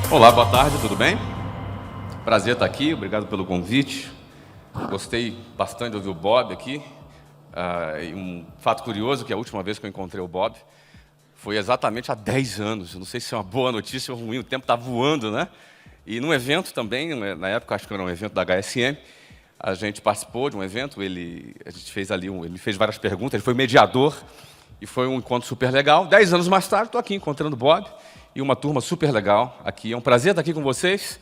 Olá, boa tarde, tudo bem? Prazer estar aqui, obrigado pelo convite. Gostei bastante de ouvir o Bob aqui. E um fato curioso, que a última vez que eu encontrei o Bob foi exatamente há 10 anos. Eu não sei se é uma boa notícia ou ruim, o tempo está voando, né? E num evento também, na época acho que era um evento da HSM, a gente participou de um evento, a gente fez ali, ele fez várias perguntas, ele foi mediador, e foi um encontro super legal. 10 anos mais tarde, estou aqui encontrando o Bob, e uma turma super legal aqui. É um prazer estar aqui com vocês,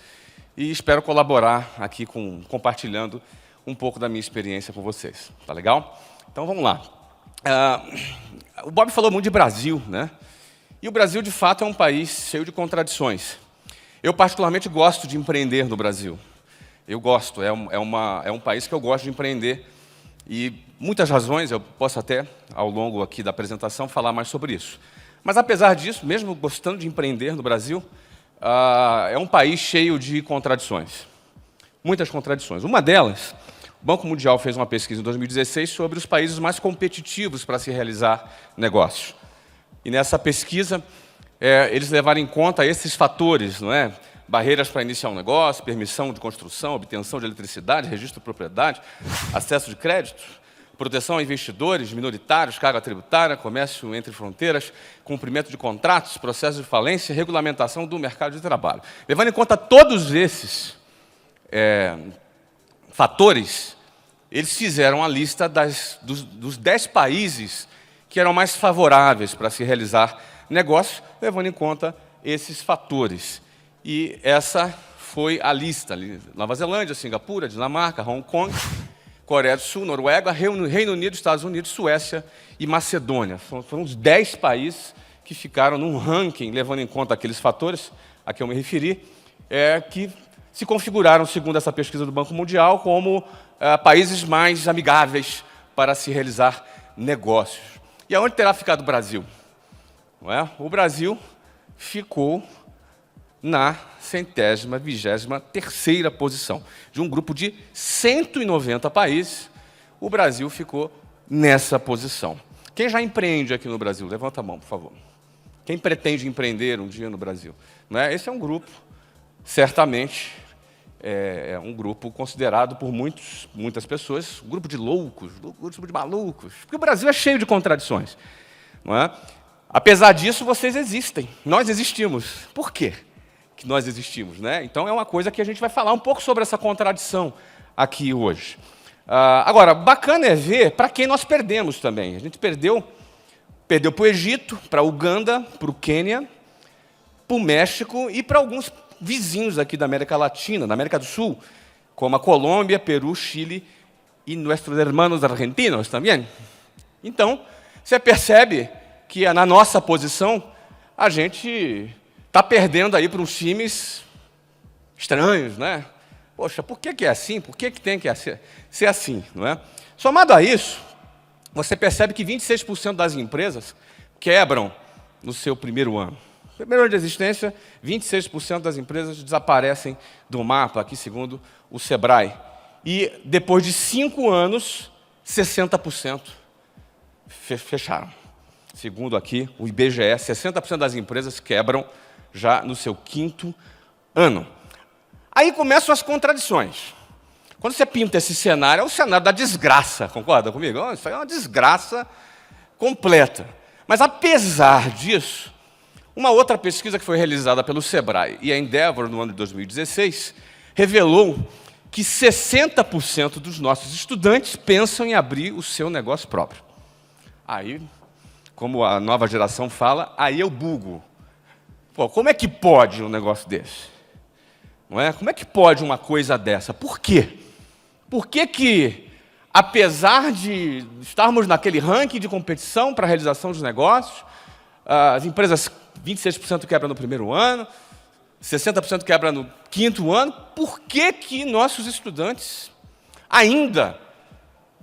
e espero colaborar aqui compartilhando um pouco da minha experiência com vocês. Tá legal? Então, vamos lá. O Bob falou muito de Brasil, né? E o Brasil, de fato, é um país cheio de contradições. Eu, particularmente, gosto de empreender no Brasil. Eu gosto, é um país que eu gosto de empreender. E muitas razões, eu posso até, ao longo aqui da apresentação, falar mais sobre isso. Mas, apesar disso, mesmo gostando de empreender no Brasil, é um país cheio de contradições. Muitas contradições. Uma delas, o Banco Mundial fez uma pesquisa em 2016 sobre os países mais competitivos para se realizar negócios. E nessa pesquisa, eles levaram em conta esses fatores, não é? Barreiras para iniciar um negócio, permissão de construção, obtenção de eletricidade, registro de propriedade, acesso de crédito, proteção a investidores, minoritários, carga tributária, comércio entre fronteiras, cumprimento de contratos, processo de falência, regulamentação do mercado de trabalho. Levando em conta todos esses fatores, eles fizeram a lista dos 10 países que eram mais favoráveis para se realizar negócios, levando em conta esses fatores. E essa foi a lista. Nova Zelândia, Singapura, Dinamarca, Hong Kong, Coreia do Sul, Noruega, Reino Unido, Estados Unidos, Suécia e Macedônia. Foram os 10 países que ficaram num ranking, levando em conta aqueles fatores a que eu me referi, que se configuraram, segundo essa pesquisa do Banco Mundial, como países mais amigáveis para se realizar negócios. E aonde terá ficado o Brasil? Não é? O Brasil ficou na 123ª posição. De um grupo de 190 países, o Brasil ficou nessa posição. Quem já empreende aqui no Brasil? Levanta a mão, por favor. Quem pretende empreender um dia no Brasil? Não é? Esse é um grupo, certamente, é um grupo considerado por muitas pessoas, um grupo de loucos, um grupo de malucos, porque o Brasil é cheio de contradições. Não é? Apesar disso, vocês existem, nós existimos. Por quê que nós existimos, né? Então, é uma coisa que a gente vai falar um pouco sobre essa contradição aqui hoje. Agora, bacana é ver para quem nós perdemos também. A gente perdeu para o Egito, para a Uganda, para o Quênia, para o México e para alguns vizinhos aqui da América Latina, da América do Sul, como a Colômbia, Peru, Chile e nossos irmãos argentinos também. Então, você percebe que na nossa posição a gente está perdendo aí para uns times estranhos, né? Poxa, por que é assim? Por que tem que ser assim, não é? Somado a isso, você percebe que 26% das empresas quebram no seu primeiro ano. Primeiro ano de existência, 26% das empresas desaparecem do mapa, aqui segundo o Sebrae. E depois de 5 anos, 60% fecharam. Segundo aqui o IBGE, 60% das empresas quebram já no seu 5º ano. Aí começam as contradições. Quando você pinta esse cenário, é o cenário da desgraça, concorda comigo? Isso aí é uma desgraça completa. Mas, apesar disso, uma outra pesquisa que foi realizada pelo Sebrae e a Endeavor, no ano de 2016, revelou que 60% dos nossos estudantes pensam em abrir o seu negócio próprio. Aí, como a nova geração fala, aí eu bugo. Pô, como é que pode um negócio desse? Não é? Como é que pode uma coisa dessa? Por quê? Por que, apesar de estarmos naquele ranking de competição para a realização dos negócios, as empresas 26% quebram no primeiro ano, 60% quebram no 5º ano, por que nossos estudantes ainda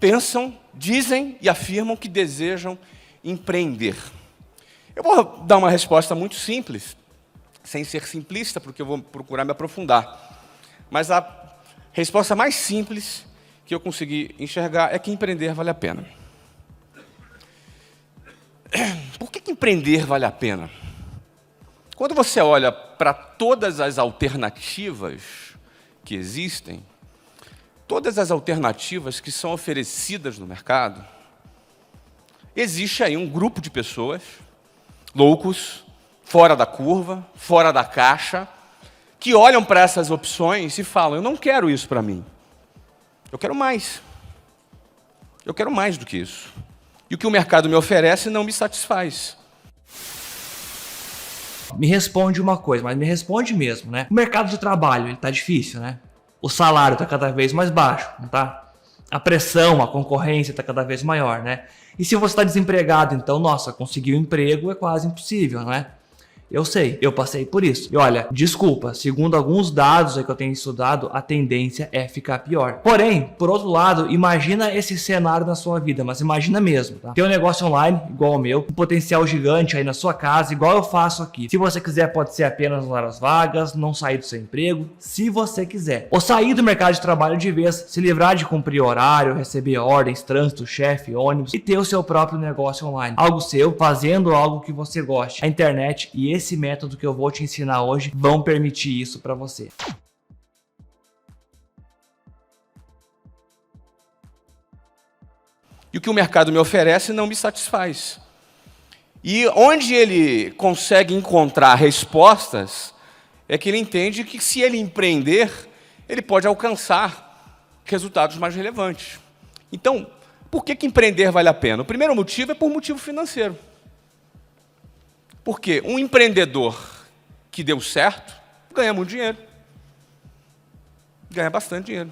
pensam, dizem e afirmam que desejam empreender? Eu vou dar uma resposta muito simples, sem ser simplista, porque eu vou procurar me aprofundar. Mas a resposta mais simples que eu consegui enxergar é que empreender vale a pena. Por que empreender vale a pena? Quando você olha para para todas as alternativas que existem, todas as alternativas que são oferecidas no mercado, existe aí um grupo de pessoas loucos, fora da curva, fora da caixa, que olham para essas opções e falam: eu não quero isso para mim. Eu quero mais. Eu quero mais do que isso. E o que o mercado me oferece não me satisfaz. Me responde uma coisa, mas me responde mesmo, né? O mercado de trabalho, ele tá difícil, né? O salário tá cada vez mais baixo, não tá? A pressão, a concorrência tá cada vez maior, né? E se você está desempregado, então, nossa, conseguir um emprego é quase impossível, não é? Eu sei, eu passei por isso. E olha, desculpa, segundo alguns dados aí que eu tenho estudado, a tendência é ficar pior. Porém, por outro lado, imagina esse cenário na sua vida, mas imagina mesmo, tá? Tem um negócio online, igual o meu, um potencial gigante aí na sua casa, igual eu faço aqui. Se você quiser, pode ser apenas nas horas vagas, não sair do seu emprego, se você quiser. Ou sair do mercado de trabalho de vez, se livrar de cumprir horário, receber ordens, trânsito, chefe, ônibus, e ter o seu próprio negócio online. Algo seu, fazendo algo que você goste. A internet e esse método que eu vou te ensinar hoje vão permitir isso para você. E o que o mercado me oferece não me satisfaz. E onde ele consegue encontrar respostas é que ele entende que, se ele empreender, ele pode alcançar resultados mais relevantes. Então, por que empreender vale a pena? O primeiro motivo é por motivo financeiro. Porque um empreendedor que deu certo ganha muito dinheiro. Ganha bastante dinheiro.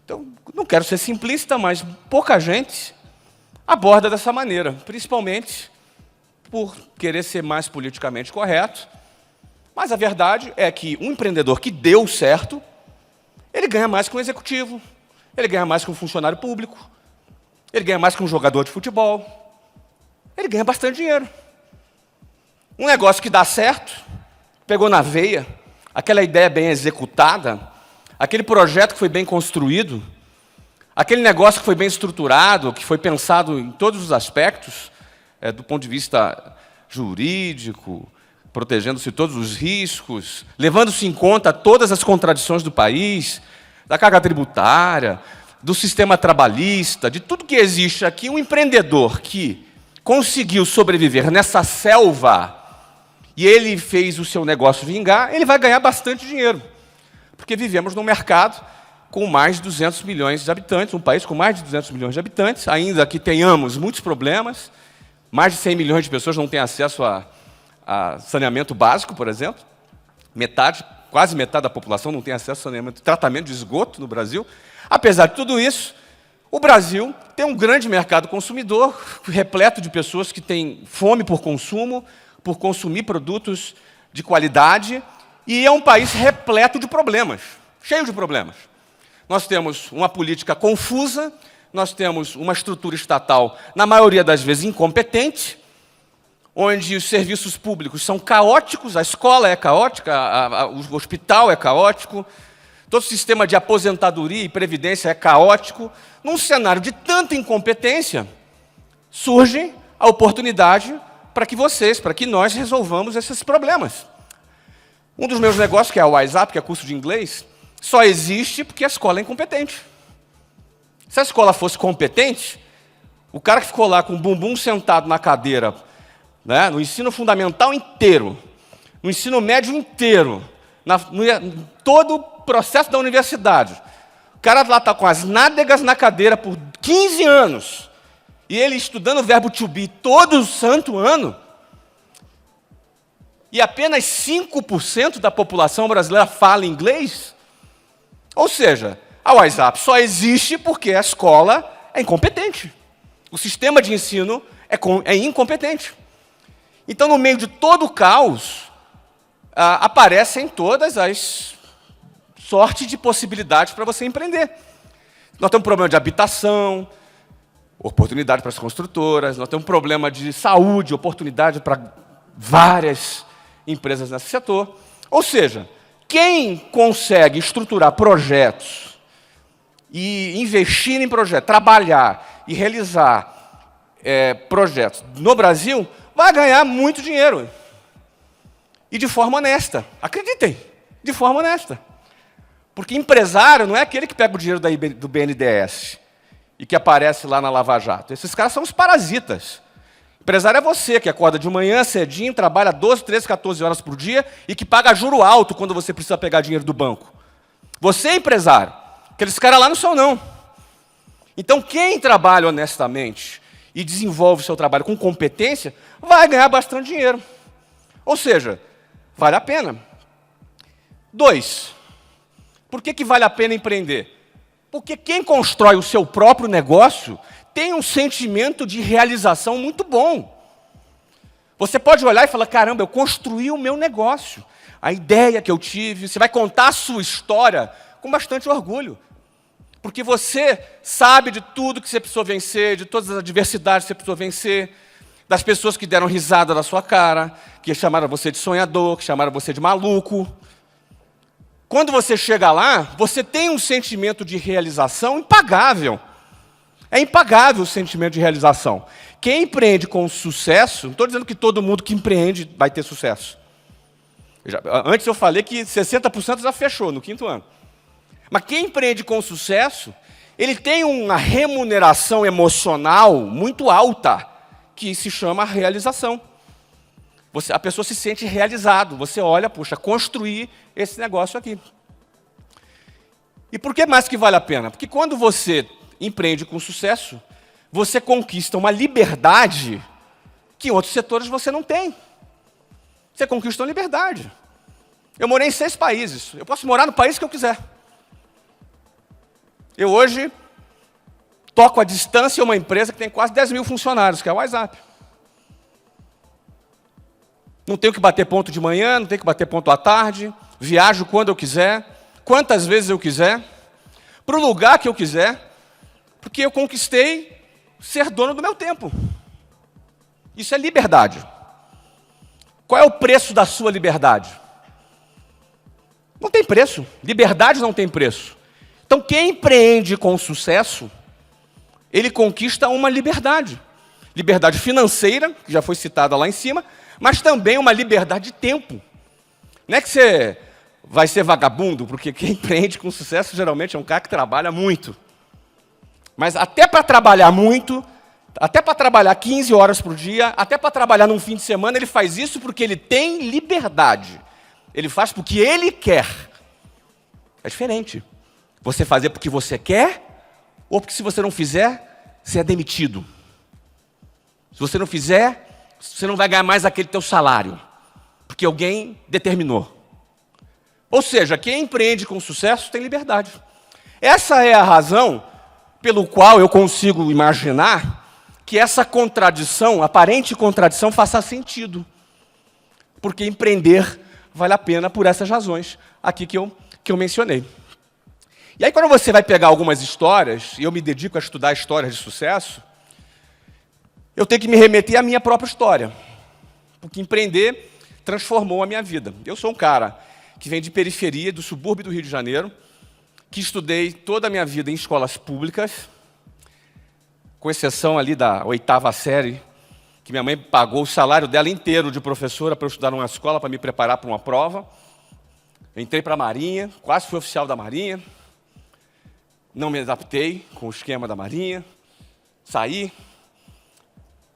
Então, não quero ser simplista, mas pouca gente aborda dessa maneira, principalmente por querer ser mais politicamente correto. Mas a verdade é que um empreendedor que deu certo, ele ganha mais que um executivo, ele ganha mais que um funcionário público, ele ganha mais que um jogador de futebol, ele ganha bastante dinheiro. Um negócio que dá certo, pegou na veia, aquela ideia bem executada, aquele projeto que foi bem construído, aquele negócio que foi bem estruturado, que foi pensado em todos os aspectos, do ponto de vista jurídico, protegendo-se todos os riscos, levando-se em conta todas as contradições do país, da carga tributária, do sistema trabalhista, de tudo que existe aqui. Um empreendedor que conseguiu sobreviver nessa selva e ele fez o seu negócio vingar, ele vai ganhar bastante dinheiro. Porque vivemos num mercado com mais de 200 milhões de habitantes, um país com mais de 200 milhões de habitantes, ainda que tenhamos muitos problemas. Mais de 100 milhões de pessoas não têm acesso a saneamento básico, por exemplo. Quase metade da população não tem acesso a saneamento, tratamento de esgoto no Brasil. Apesar de tudo isso, o Brasil tem um grande mercado consumidor, repleto de pessoas que têm fome por consumo, por consumir produtos de qualidade, e é um país repleto de problemas, cheio de problemas. Nós temos uma política confusa, nós temos uma estrutura estatal, na maioria das vezes, incompetente, onde os serviços públicos são caóticos, a escola é caótica, o hospital é caótico, todo o sistema de aposentadoria e previdência é caótico. Num cenário de tanta incompetência, surge a oportunidade para que nós resolvamos esses problemas. Um dos meus negócios, que é o WhatsApp, que é curso de inglês, só existe porque a escola é incompetente. Se a escola fosse competente, o cara que ficou lá com o bumbum sentado na cadeira, né, no ensino fundamental inteiro, no ensino médio inteiro, todo o processo da universidade, o cara lá está com as nádegas na cadeira por 15 anos, e ele estudando o verbo to be todo santo ano, e apenas 5% da população brasileira fala inglês. Ou seja, a WhatsApp só existe porque a escola é incompetente. O sistema de ensino é incompetente. Então, no meio de todo o caos, aparecem todas as sortes de possibilidades para você empreender. Nós temos um problema de habitação, oportunidade para as construtoras, nós temos um problema de saúde, oportunidade para várias empresas nesse setor. Ou seja, quem consegue estruturar projetos e investir em projetos, trabalhar e realizar projetos no Brasil, vai ganhar muito dinheiro. E de forma honesta. Acreditem, de forma honesta. Porque empresário não é aquele que pega o dinheiro do BNDES e que aparece lá na Lava Jato. Esses caras são os parasitas. Empresário é você, que acorda de manhã cedinho, trabalha 12, 13, 14 horas por dia e que paga juro alto quando você precisa pegar dinheiro do banco. Você é empresário. Aqueles caras lá não são, não. Então, quem trabalha honestamente e desenvolve o seu trabalho com competência, vai ganhar bastante dinheiro. Ou seja, vale a pena. 2. Por que vale a pena empreender? Porque quem constrói o seu próprio negócio tem um sentimento de realização muito bom. Você pode olhar e falar, caramba, eu construí o meu negócio. A ideia que eu tive, você vai contar a sua história com bastante orgulho. Porque você sabe de tudo que você precisou vencer, de todas as adversidades que você precisou vencer, das pessoas que deram risada na sua cara, que chamaram você de sonhador, que chamaram você de maluco. Quando você chega lá, você tem um sentimento de realização impagável. É impagável o sentimento de realização. Quem empreende com sucesso, não estou dizendo que todo mundo que empreende vai ter sucesso. Antes eu falei que 60% já fechou no 5º ano. Mas quem empreende com sucesso, ele tem uma remuneração emocional muito alta, que se chama realização. A pessoa se sente realizado. Você olha, puxa, construir esse negócio aqui. E por que mais que vale a pena? Porque quando você empreende com sucesso, você conquista uma liberdade que em outros setores você não tem. Você conquista uma liberdade. Eu morei em 6 países. Eu posso morar no país que eu quiser. Eu hoje toco à distância uma empresa que tem quase 10 mil funcionários, que é o WhatsApp. Não tenho que bater ponto de manhã, não tenho que bater ponto à tarde, viajo quando eu quiser, quantas vezes eu quiser, para o lugar que eu quiser, porque eu conquistei ser dono do meu tempo. Isso é liberdade. Qual é o preço da sua liberdade? Não tem preço. Liberdade não tem preço. Então, quem empreende com sucesso, ele conquista uma liberdade. Liberdade financeira, que já foi citada lá em cima, mas também uma liberdade de tempo. Não é que você vai ser vagabundo, porque quem empreende com sucesso geralmente é um cara que trabalha muito. Mas até para trabalhar muito, até para trabalhar 15 horas por dia, até para trabalhar num fim de semana, ele faz isso porque ele tem liberdade. Ele faz porque ele quer. É diferente. Você fazer porque você quer, ou porque se você não fizer, você é demitido. Se você não fizer, você não vai ganhar mais aquele teu salário, porque alguém determinou. Ou seja, quem empreende com sucesso tem liberdade. Essa é a razão pelo qual eu consigo imaginar que essa contradição, aparente contradição, faça sentido. Porque empreender vale a pena por essas razões aqui que eu mencionei. E aí, quando você vai pegar algumas histórias, e eu me dedico a estudar histórias de sucesso, eu tenho que me remeter à minha própria história. Porque empreender transformou a minha vida. Eu sou um cara que vem de periferia, do subúrbio do Rio de Janeiro, que estudei toda a minha vida em escolas públicas, com exceção ali da 8ª série, que minha mãe pagou o salário dela inteiro de professora para eu estudar numa escola, para me preparar para uma prova. Eu entrei para a Marinha, quase fui oficial da Marinha. Não me adaptei com o esquema da Marinha, saí.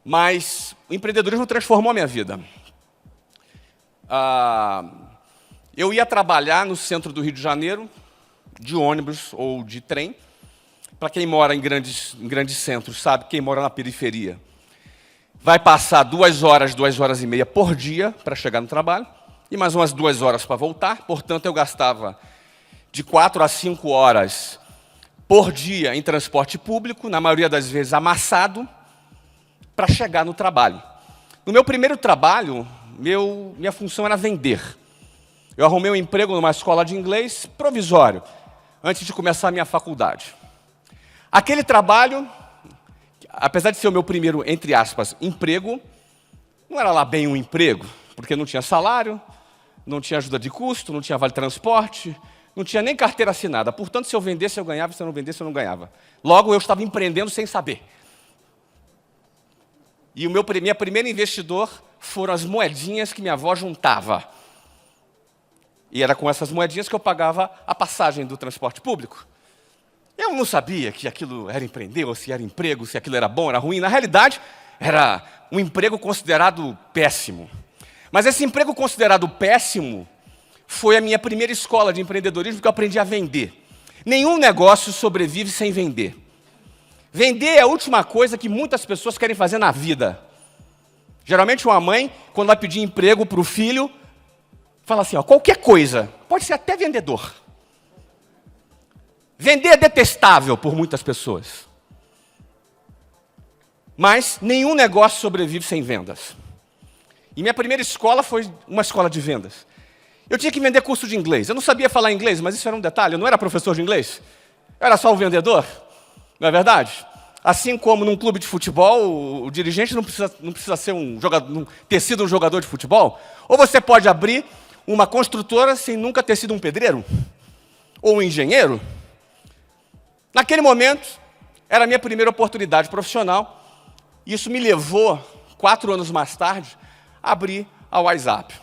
Mas o empreendedorismo transformou a minha vida. Eu ia trabalhar no centro do Rio de Janeiro, de ônibus ou de trem. Para quem mora em grandes centros, sabe, quem mora na periferia, vai passar 2 horas, 2 horas e meia por dia para chegar no trabalho, e mais umas 2 horas para voltar. Portanto, eu gastava de 4 a 5 horas por dia em transporte público, na maioria das vezes amassado, para chegar no trabalho. No meu primeiro trabalho, minha função era vender. Eu arrumei um emprego numa escola de inglês provisório, antes de começar a minha faculdade. Aquele trabalho, apesar de ser o meu primeiro, entre aspas, emprego, não era lá bem um emprego, porque não tinha salário, não tinha ajuda de custo, não tinha vale-transporte, não tinha nem carteira assinada. Portanto, se eu vendesse, eu ganhava, se eu não vendesse, eu não ganhava. Logo, eu estava empreendendo sem saber. E minha primeira investidor foram as moedinhas que minha avó juntava E era com essas moedinhas que eu pagava a passagem do transporte público. Eu não sabia que aquilo era empreender, ou se era emprego, se aquilo era bom, era ruim. Na realidade, era um emprego considerado péssimo. Mas esse emprego considerado péssimo foi a minha primeira escola de empreendedorismo, que eu aprendi a vender. Nenhum negócio sobrevive sem vender. Vender é a última coisa que muitas pessoas querem fazer na vida. Geralmente uma mãe, quando vai pedir emprego para o filho, fala assim, ó, qualquer coisa, pode ser até vendedor. Vender é detestável por muitas pessoas. Mas nenhum negócio sobrevive sem vendas. E minha primeira escola foi uma escola de vendas. Eu tinha que vender curso de inglês. Eu não sabia falar inglês, mas isso era um detalhe. Eu não era professor de inglês. Eu era só o vendedor. Não é verdade? Assim como num clube de futebol, o dirigente não precisa ser ter sido um jogador de futebol. Ou você pode abrir uma construtora sem nunca ter sido um pedreiro. Ou um engenheiro. Naquele momento, era a minha primeira oportunidade profissional. E isso me levou, 4 anos mais tarde, a abrir a WhatsApp.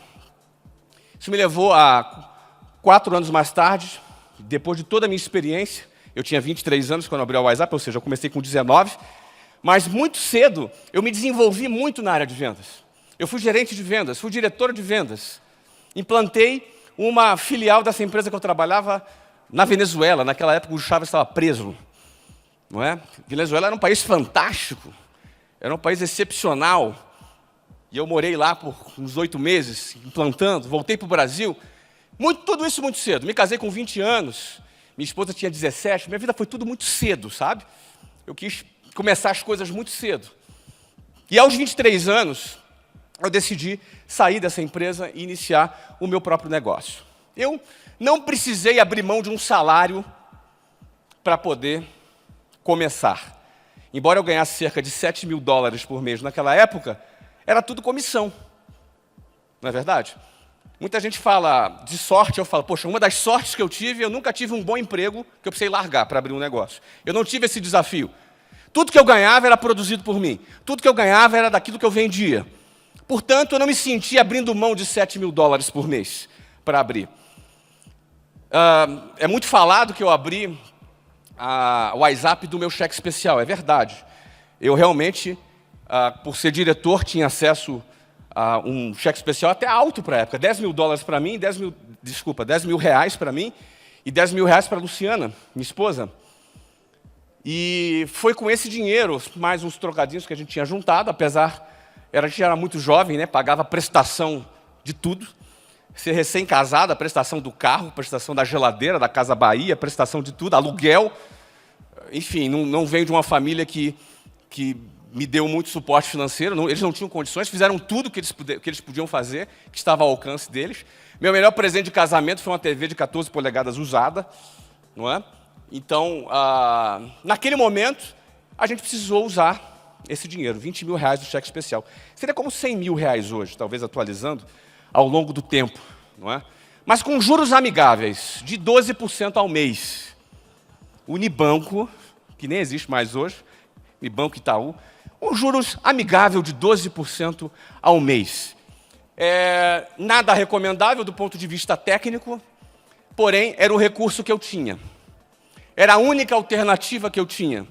Isso me levou a 4 anos mais tarde, depois de toda a minha experiência, eu tinha 23 anos quando eu abri a WhatsApp, ou seja, eu comecei com 19, mas muito cedo eu me desenvolvi muito na área de vendas. Eu fui gerente de vendas, fui diretor de vendas. Implantei uma filial dessa empresa que eu trabalhava na Venezuela. Naquela época o Chávez estava preso. Não é? Venezuela era um país fantástico, era um país excepcional. E eu morei lá por uns 8 meses, implantando, voltei para o Brasil. Tudo isso muito cedo. Me casei com 20 anos, minha esposa tinha 17, minha vida foi tudo muito cedo, sabe? Eu quis começar as coisas muito cedo. E aos 23 anos, eu decidi sair dessa empresa e iniciar o meu próprio negócio. Eu não precisei abrir mão de um salário para poder começar. Embora eu ganhasse cerca de $7.000 por mês naquela época, era tudo comissão. Não é verdade? Muita gente fala de sorte, eu falo, poxa, uma das sortes que eu tive, eu nunca tive um bom emprego que eu precisei largar para abrir um negócio. Eu não tive esse desafio. Tudo que eu ganhava era produzido por mim. Tudo que eu ganhava era daquilo que eu vendia. Portanto, eu não me sentia abrindo mão de $7.000 por mês para abrir. É muito falado que eu abri o WhatsApp do meu cheque especial. É verdade. Eu realmente, por ser diretor, tinha acesso a um cheque especial até alto para a época. $10.000 para mim, R$10.000 para mim e R$10.000 para a Luciana, minha esposa. E foi com esse dinheiro, mais uns trocadinhos que a gente tinha juntado, apesar, a gente era muito jovem, né? Pagava prestação de tudo. Ser recém-casado, a prestação do carro, a prestação da geladeira, da Casa Bahia, a prestação de tudo, aluguel. Enfim, não venho de uma família que me deu muito suporte financeiro, eles não tinham condições, fizeram tudo que eles podiam fazer, que estava ao alcance deles. Meu melhor presente de casamento foi uma TV de 14 polegadas usada, não é? Então, naquele momento, a gente precisou usar esse dinheiro, R$20.000 do cheque especial. Seria como R$100.000 hoje, talvez atualizando, ao longo do tempo, não é? Mas com juros amigáveis, de 12% ao mês. O Unibanco, que nem existe mais hoje, Unibanco Itaú, um juros amigável de 12% ao mês. Nada recomendável do ponto de vista técnico, porém, era o recurso que eu tinha. Era a única alternativa que eu tinha.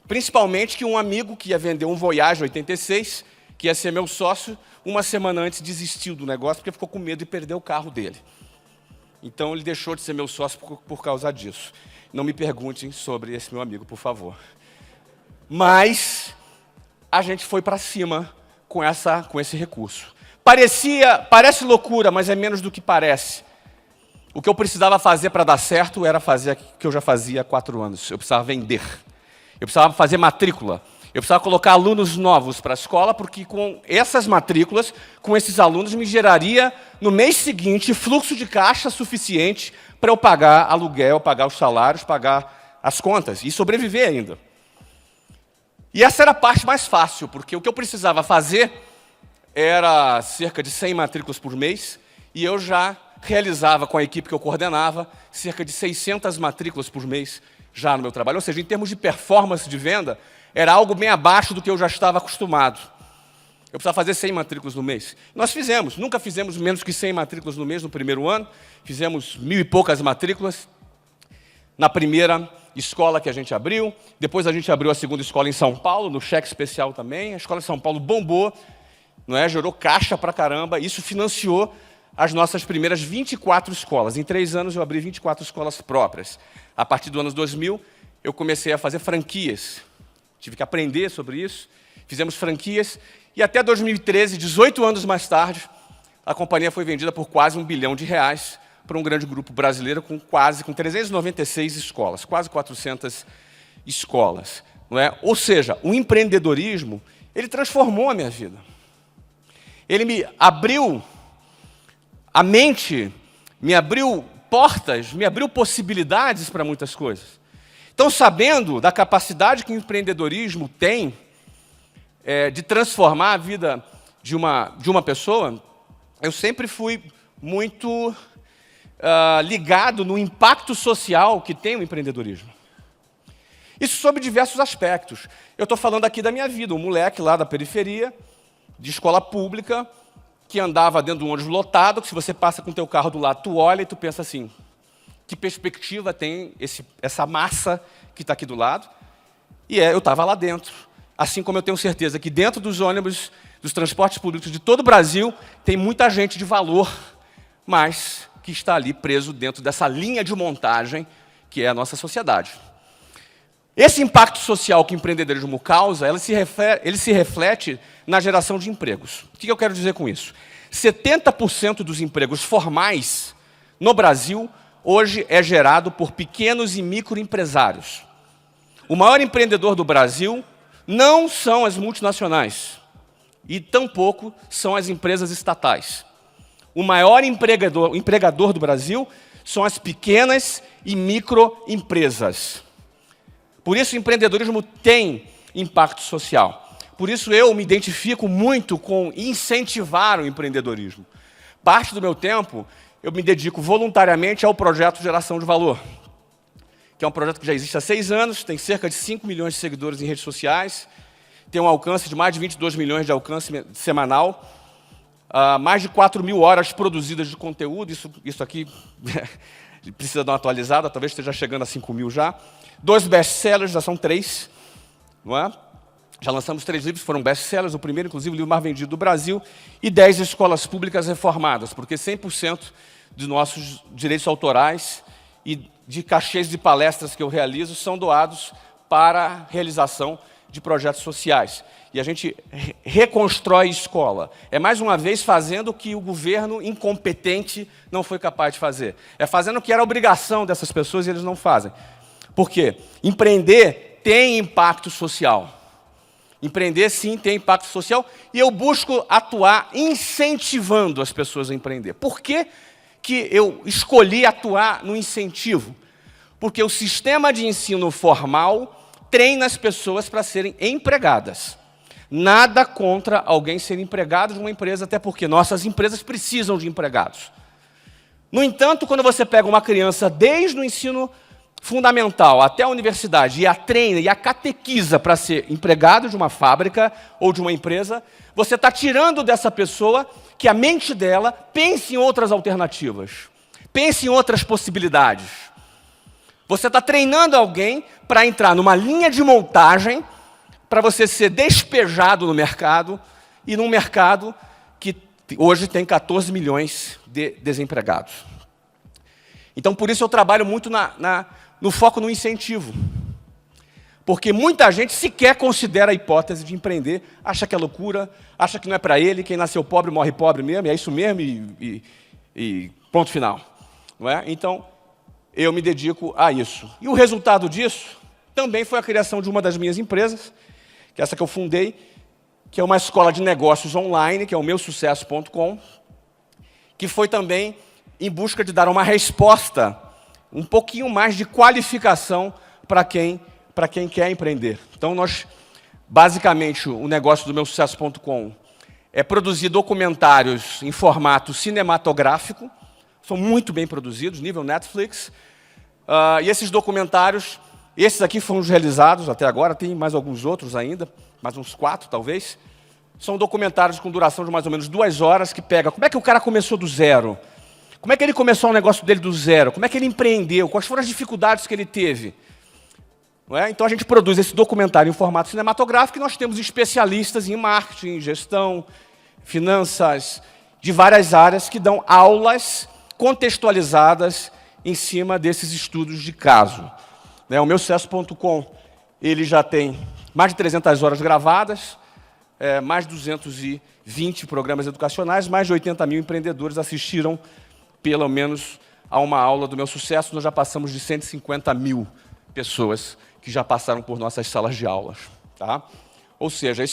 Principalmente que um amigo que ia vender um Voyage 86, que ia ser meu sócio, uma semana antes desistiu do negócio porque ficou com medo de perder o carro dele. Então ele deixou de ser meu sócio por causa disso. Não me perguntem sobre esse meu amigo, por favor. Mas a gente foi para cima com esse recurso. Parece loucura, mas é menos do que parece. O que eu precisava fazer para dar certo era fazer o que eu já fazia há 4 anos. Eu precisava vender. Eu precisava fazer matrícula. Eu precisava colocar alunos novos para a escola, porque com essas matrículas, com esses alunos, me geraria, no mês seguinte, fluxo de caixa suficiente para eu pagar aluguel, pagar os salários, pagar as contas e sobreviver ainda. E essa era a parte mais fácil, porque o que eu precisava fazer era cerca de 100 matrículas por mês, e eu já realizava com a equipe que eu coordenava cerca de 600 matrículas por mês já no meu trabalho. Ou seja, em termos de performance de venda, era algo bem abaixo do que eu já estava acostumado. Eu precisava fazer 100 matrículas no mês. Nós fizemos, nunca fizemos menos que 100 matrículas no mês no primeiro ano, fizemos 1000 e poucas matrículas na primeira escola que a gente abriu, depois a gente abriu a segunda escola em São Paulo, no cheque especial também, a escola de São Paulo bombou, não é? Gerou caixa pra caramba, isso financiou as nossas primeiras 24 escolas. Em 3 anos eu abri 24 escolas próprias. A partir do ano 2000, eu comecei a fazer franquias, tive que aprender sobre isso, fizemos franquias, e até 2013, 18 anos mais tarde, a companhia foi vendida por quase R$1 bilhão para um grande grupo brasileiro com 396 escolas, quase 400 escolas. Não é? Ou seja, o empreendedorismo, ele transformou a minha vida. Ele me abriu a mente, me abriu portas, me abriu possibilidades para muitas coisas. Então, sabendo da capacidade que o empreendedorismo tem de transformar a vida de uma pessoa, eu sempre fui muito ligado no impacto social que tem o empreendedorismo. Isso sob diversos aspectos. Eu estou falando aqui da minha vida, um moleque lá da periferia, de escola pública, que andava dentro de um ônibus lotado, que se você passa com o teu carro do lado, tu olha e tu pensa assim, que perspectiva tem essa massa que está aqui do lado? E eu estava lá dentro. Assim como eu tenho certeza que dentro dos ônibus, dos transportes públicos de todo o Brasil, tem muita gente de valor, mas que está ali preso dentro dessa linha de montagem que é a nossa sociedade. Esse impacto social que o empreendedorismo causa, ele se reflete na geração de empregos. O que eu quero dizer com isso? 70% dos empregos formais no Brasil hoje é gerado por pequenos e microempresários. O maior empreendedor do Brasil não são as multinacionais e tampouco são as empresas estatais. O maior empregador do Brasil são as pequenas e microempresas. Por isso o empreendedorismo tem impacto social. Por isso eu me identifico muito com incentivar o empreendedorismo. Parte do meu tempo eu me dedico voluntariamente ao projeto Geração de Valor, que é um projeto que já existe há 6 anos, tem cerca de 5 milhões de seguidores em redes sociais, tem um alcance de mais de 22 milhões de alcance semanal, mais de 4.000 horas produzidas de conteúdo, isso aqui precisa dar uma atualizada, talvez esteja chegando a 5.000 já. 2 best-sellers, já são 3, não é? Já lançamos 3 livros, foram best-sellers, o primeiro, inclusive, o livro mais vendido do Brasil, e 10 escolas públicas reformadas, porque 100% de nossos direitos autorais e de cachês de palestras que eu realizo são doados para a realização de projetos sociais. E a gente reconstrói escola. É, mais uma vez, fazendo o que o governo incompetente não foi capaz de fazer. É fazendo o que era obrigação dessas pessoas e eles não fazem. Por quê? Empreender tem impacto social. Empreender, sim, tem impacto social. E eu busco atuar incentivando as pessoas a empreender. Por que eu escolhi atuar no incentivo? Porque o sistema de ensino formal treina as pessoas para serem empregadas. Nada contra alguém ser empregado de uma empresa, até porque nossas empresas precisam de empregados. No entanto, quando você pega uma criança desde o ensino fundamental até a universidade e a treina e a catequiza para ser empregado de uma fábrica ou de uma empresa, você está tirando dessa pessoa que a mente dela pense em outras alternativas, pense em outras possibilidades. Você está treinando alguém para entrar numa linha de montagem para você ser despejado no mercado, e num mercado que hoje tem 14 milhões de desempregados. Então, por isso eu trabalho muito no foco no incentivo. Porque muita gente sequer considera a hipótese de empreender, acha que é loucura, acha que não é para ele, quem nasceu pobre morre pobre mesmo, é isso mesmo e ponto final. Não é? Então, eu me dedico a isso. E o resultado disso também foi a criação de uma das minhas empresas, que é essa que eu fundei, que é uma escola de negócios online, que é o meusucesso.com, que foi também em busca de dar uma resposta, um pouquinho mais de qualificação para quem quer empreender. Então, basicamente, o negócio do meusucesso.com é produzir documentários em formato cinematográfico, são muito bem produzidos, nível Netflix, e esses documentários, esses aqui foram os realizados até agora, tem mais alguns outros ainda, mais uns 4 talvez, São documentários com duração de mais ou menos 2 horas, que pega como é que o cara começou do zero, como é que ele começou o negócio dele do zero, como é que ele empreendeu, quais foram as dificuldades que ele teve. Não é? Então a gente produz esse documentário em formato cinematográfico e nós temos especialistas em marketing, gestão, finanças, de várias áreas que dão aulas contextualizadas em cima desses estudos de caso. O meu sucesso.com, ele já tem mais de 300 horas gravadas, mais de 220 programas educacionais, mais de 80 mil empreendedores assistiram pelo menos a uma aula do meu sucesso. Nós já passamos de 150 mil pessoas que já passaram por nossas salas de aulas. Tá? Ou seja,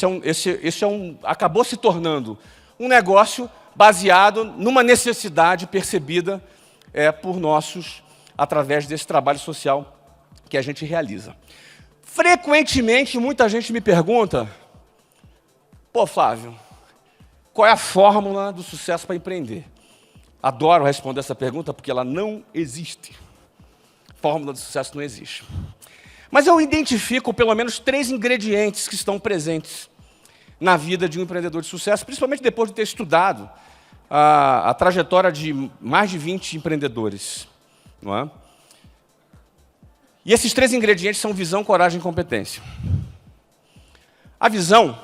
acabou se tornando um negócio baseado numa necessidade percebida por nossos, através desse trabalho social que a gente realiza. Frequentemente, muita gente me pergunta: pô, Flávio, qual é a fórmula do sucesso para empreender? Adoro responder essa pergunta porque ela não existe. Fórmula do sucesso não existe. Mas eu identifico pelo menos 3 ingredientes que estão presentes na vida de um empreendedor de sucesso, principalmente depois de ter estudado a trajetória de mais de 20 empreendedores. Não é? E esses 3 ingredientes são visão, coragem e competência. A visão,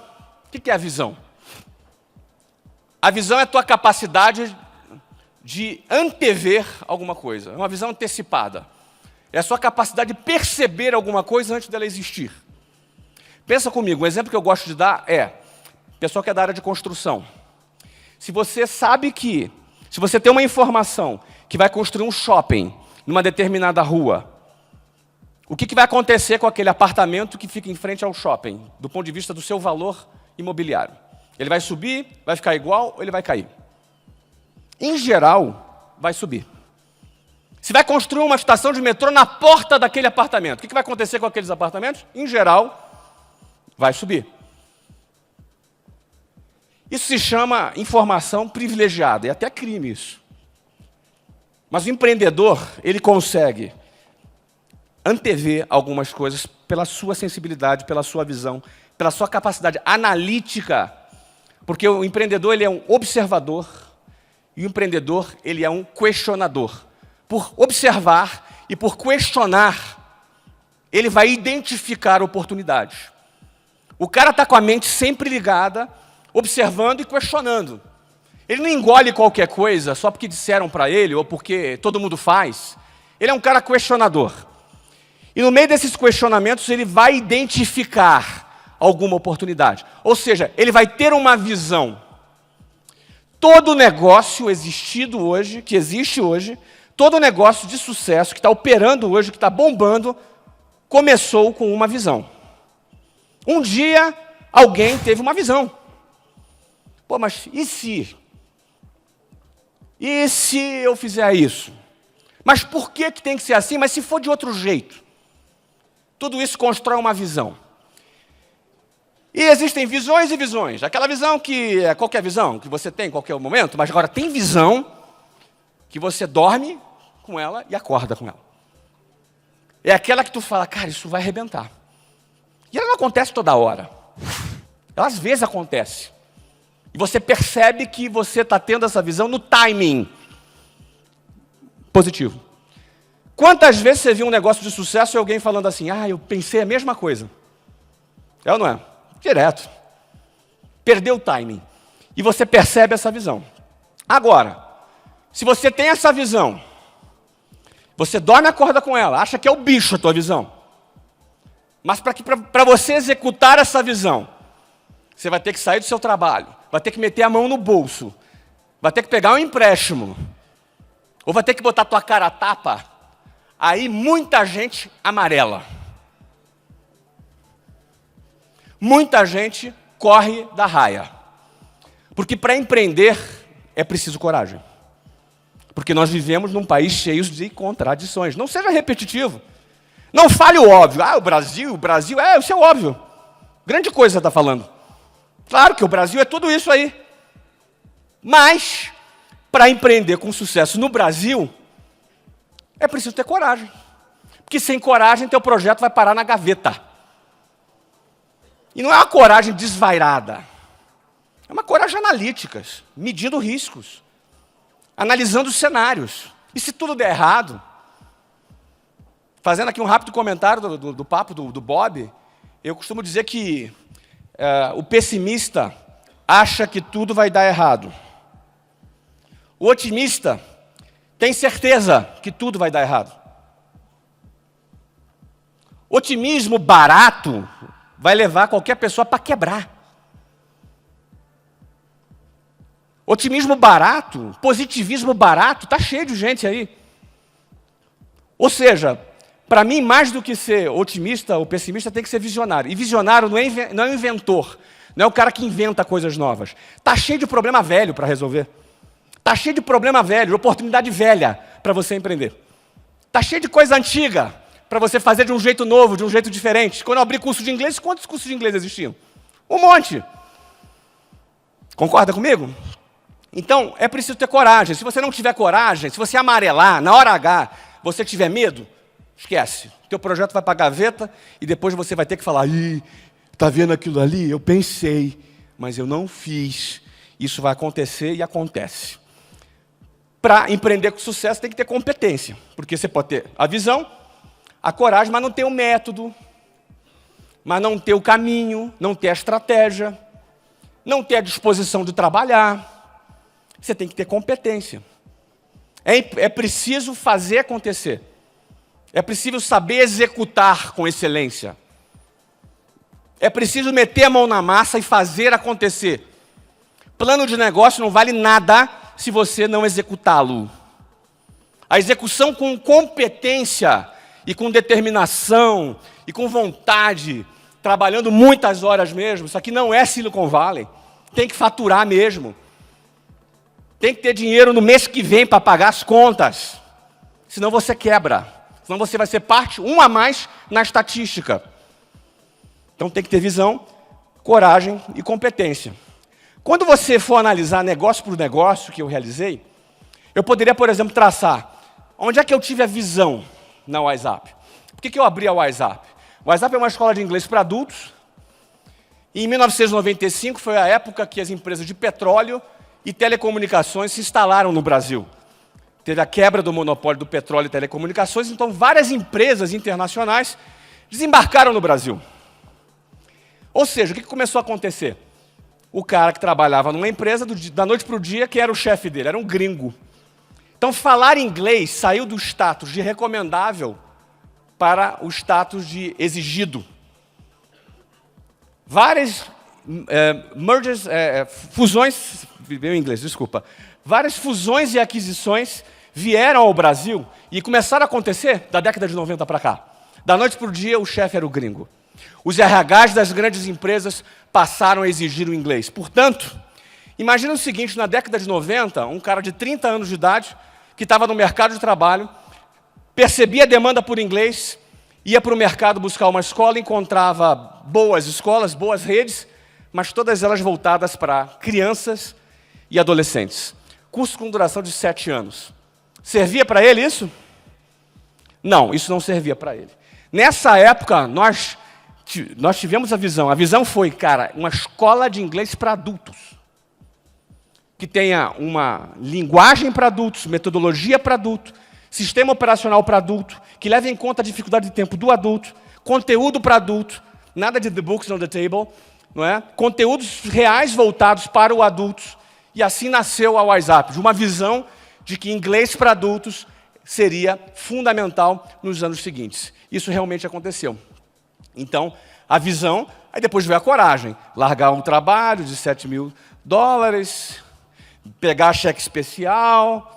o que é a visão? A visão é a tua capacidade de antever alguma coisa, é uma visão antecipada. É a sua capacidade de perceber alguma coisa antes dela existir. Pensa comigo, um exemplo que eu gosto de dar é, pessoal que é da área de construção. Se você sabe que, se você tem uma informação que vai construir um shopping numa determinada rua, o que vai acontecer com aquele apartamento que fica em frente ao shopping, do ponto de vista do seu valor imobiliário? Ele vai subir, vai ficar igual ou ele vai cair? Em geral, vai subir. Se vai construir uma estação de metrô na porta daquele apartamento, o que vai acontecer com aqueles apartamentos? Em geral, vai subir. Isso se chama informação privilegiada, e até crime isso. Mas o empreendedor, ele consegue antever algumas coisas pela sua sensibilidade, pela sua visão, pela sua capacidade analítica, porque o empreendedor ele é um observador e o empreendedor ele é um questionador. Por observar e por questionar, ele vai identificar oportunidades. O cara está com a mente sempre ligada, observando e questionando. Ele não engole qualquer coisa só porque disseram para ele ou porque todo mundo faz. Ele é um cara questionador. E no meio desses questionamentos, ele vai identificar alguma oportunidade. Ou seja, ele vai ter uma visão. Todo negócio existido hoje, que existe hoje, todo negócio de sucesso que está operando hoje, que está bombando, começou com uma visão. Um dia, alguém teve uma visão. Pô, mas e se? E se eu fizer isso? Mas por que tem que ser assim? Mas se for de outro jeito? Tudo isso constrói uma visão. E existem visões e visões. Aquela visão que é qualquer visão que você tem em qualquer momento, mas agora tem visão que você dorme com ela e acorda com ela. É aquela que tu fala, cara, isso vai arrebentar. E ela não acontece toda hora. Ela às vezes acontece. E você percebe que você está tendo essa visão no timing positivo. Quantas vezes você viu um negócio de sucesso e alguém falando assim, eu pensei a mesma coisa? É ou não é? Direto. Perdeu o timing. E você percebe essa visão. Agora, se você tem essa visão, você dorme e acorda com ela, acha que é o bicho a tua visão. Mas para você executar essa visão, você vai ter que sair do seu trabalho, vai ter que meter a mão no bolso, vai ter que pegar um empréstimo, ou vai ter que botar a tua cara a tapa. Aí muita gente amarela. Muita gente corre da raia. Porque para empreender é preciso coragem. Porque nós vivemos num país cheio de contradições. Não seja repetitivo. Não fale o óbvio. O Brasil, isso é óbvio. Grande coisa você está falando. Claro que o Brasil é tudo isso aí. Mas, para empreender com sucesso no Brasil, é preciso ter coragem. Porque sem coragem, teu projeto vai parar na gaveta. E não é uma coragem desvairada. É uma coragem analítica, medindo riscos, analisando os cenários. E se tudo der errado, fazendo aqui um rápido comentário do papo do Bob, eu costumo dizer que o pessimista acha que tudo vai dar errado. O otimista tem certeza que tudo vai dar errado. Otimismo barato vai levar qualquer pessoa para quebrar. Otimismo barato, positivismo barato, está cheio de gente aí. Ou seja, para mim, mais do que ser otimista ou pessimista, tem que ser visionário. E visionário não é um inventor, não é o cara que inventa coisas novas. Está cheio de problema velho para resolver. Está cheio de problema velho, de oportunidade velha para você empreender. Está cheio de coisa antiga para você fazer de um jeito novo, de um jeito diferente. Quando eu abri curso de inglês, quantos cursos de inglês existiam? Um monte. Concorda comigo? Então, é preciso ter coragem. Se você não tiver coragem, se você amarelar, na hora H, você tiver medo, esquece. Teu projeto vai para a gaveta e depois você vai ter que falar, ih, tá vendo aquilo ali? Eu pensei, mas eu não fiz. Isso vai acontecer e acontece. Para empreender com sucesso tem que ter competência, porque você pode ter a visão, a coragem, mas não ter o método, mas não ter o caminho, não ter a estratégia, não ter a disposição de trabalhar. Você tem que ter competência. É preciso fazer acontecer. É preciso saber executar com excelência. É preciso meter a mão na massa e fazer acontecer. Plano de negócio não vale nada se você não executá-lo. A execução com competência e com determinação e com vontade, trabalhando muitas horas mesmo, isso aqui não é Silicon Valley. Tem que faturar mesmo. Tem que ter dinheiro no mês que vem para pagar as contas. Senão você quebra. Senão você vai ser parte, um a mais na estatística. Então tem que ter visão, coragem e competência. Quando você for analisar negócio por negócio que eu realizei, eu poderia, por exemplo, traçar onde é que eu tive a visão na WhatsApp. Por que eu abri a WhatsApp? O WhatsApp é uma escola de inglês para adultos. E em 1995 foi a época que as empresas de petróleo e telecomunicações se instalaram no Brasil. Teve a quebra do monopólio do petróleo e telecomunicações, então várias empresas internacionais desembarcaram no Brasil. Ou seja, o que começou a acontecer? O cara que trabalhava numa empresa, da noite para o dia, que era o chefe dele, era um gringo. Então, falar inglês saiu do status de recomendável para o status de exigido. Várias fusões, meu inglês, desculpa. Várias fusões e aquisições vieram ao Brasil e começaram a acontecer da década de 90 para cá. Da noite para o dia, o chefe era o gringo. Os RHs das grandes empresas passaram a exigir o inglês. Portanto, imagina o seguinte, na década de 90, um cara de 30 anos de idade, que estava no mercado de trabalho, percebia a demanda por inglês, ia para o mercado buscar uma escola, encontrava boas escolas, boas redes, mas todas elas voltadas para crianças e adolescentes. Curso com duração de 7 anos. Servia para ele isso? Não, isso não servia para ele. Nessa época, nós tivemos a visão. A visão foi, cara, uma escola de inglês para adultos. Que tenha uma linguagem para adultos, metodologia para adulto, sistema operacional para adulto, que leve em conta a dificuldade de tempo do adulto, conteúdo para adulto, nada de the books on the table, não é? Conteúdos reais voltados para o adulto. E assim nasceu a WhatsApp, de uma visão de que inglês para adultos seria fundamental nos anos seguintes. Isso realmente aconteceu. Então, a visão, aí depois veio a coragem. Largar um trabalho de $7.000, pegar cheque especial,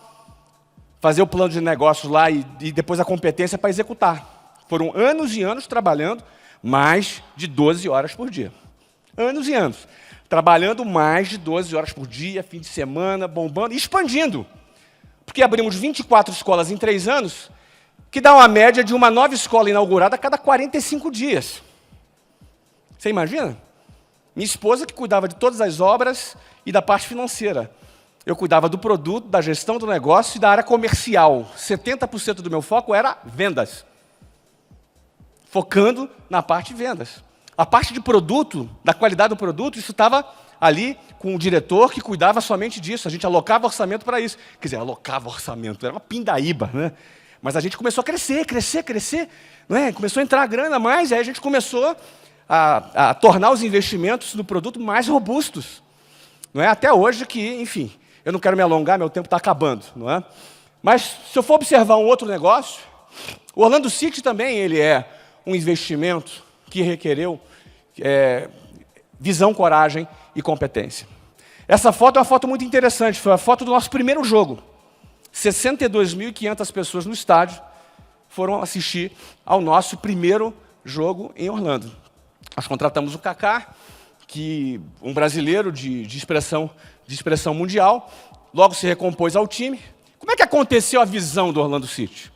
fazer o plano de negócios lá e depois a competência para executar. Foram anos e anos trabalhando mais de 12 horas por dia. Anos e anos. Trabalhando mais de 12 horas por dia, fim de semana, bombando e expandindo. Porque abrimos 24 escolas em 3 anos, que dá uma média de uma nova escola inaugurada a cada 45 dias. Você imagina? Minha esposa que cuidava de todas as obras e da parte financeira. Eu cuidava do produto, da gestão do negócio e da área comercial. 70% do meu foco era vendas. Focando na parte de vendas. A parte de produto, da qualidade do produto, isso estava ali com um diretor que cuidava somente disso. A gente alocava orçamento para isso. Quer dizer, alocava orçamento, era uma pindaíba, né? Mas a gente começou a crescer, não é? Começou a entrar a grana mais, aí a gente começou a tornar os investimentos no produto mais robustos. Não é? Até hoje que, enfim, eu não quero me alongar, meu tempo está acabando, não é? Mas se eu for observar um outro negócio, o Orlando City também ele é um investimento que requereu visão, coragem e competência. Essa foto é uma foto muito interessante, foi a foto do nosso primeiro jogo. 62.500 pessoas no estádio foram assistir ao nosso primeiro jogo em Orlando. Nós contratamos o Kaká, que um brasileiro de expressão mundial, logo se recompôs ao time. Como é que aconteceu a visão do Orlando City?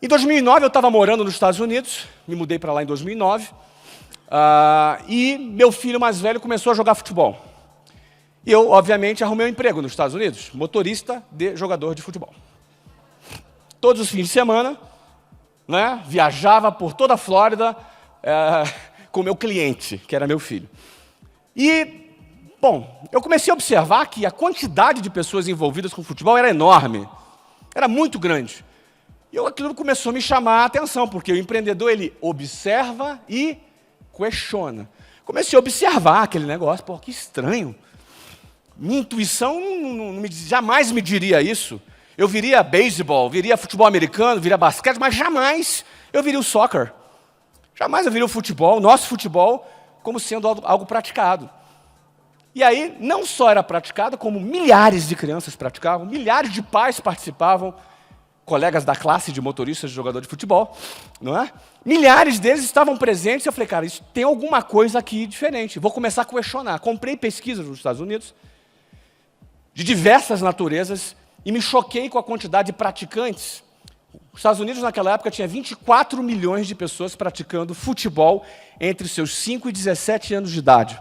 Em 2009, eu estava morando nos Estados Unidos, me mudei para lá em 2009, e meu filho mais velho começou a jogar futebol. E eu, obviamente, arrumei um emprego nos Estados Unidos, motorista de jogador de futebol. Todos os fins de semana, né, viajava por toda a Flórida com o meu cliente, que era meu filho. E, bom, eu comecei a observar que a quantidade de pessoas envolvidas com futebol era enorme, era muito grande. E aquilo começou a me chamar a atenção, porque o empreendedor, ele observa e questiona. Comecei a observar aquele negócio, pô, que estranho. Minha intuição jamais me diria isso. Eu viria beisebol, viria futebol americano, viria basquete, mas jamais eu viria o soccer. Jamais eu viria o futebol, nosso futebol, como sendo algo praticado. E aí, não só era praticado, como milhares de crianças praticavam, milhares de pais participavam, colegas da classe de motoristas de jogador de futebol, não é? Milhares deles estavam presentes e eu falei, cara, isso tem alguma coisa aqui diferente. Vou começar a questionar. Comprei pesquisas nos Estados Unidos, de diversas naturezas, e me choquei com a quantidade de praticantes. Os Estados Unidos, naquela época, tinha 24 milhões de pessoas praticando futebol entre seus 5 e 17 anos de idade.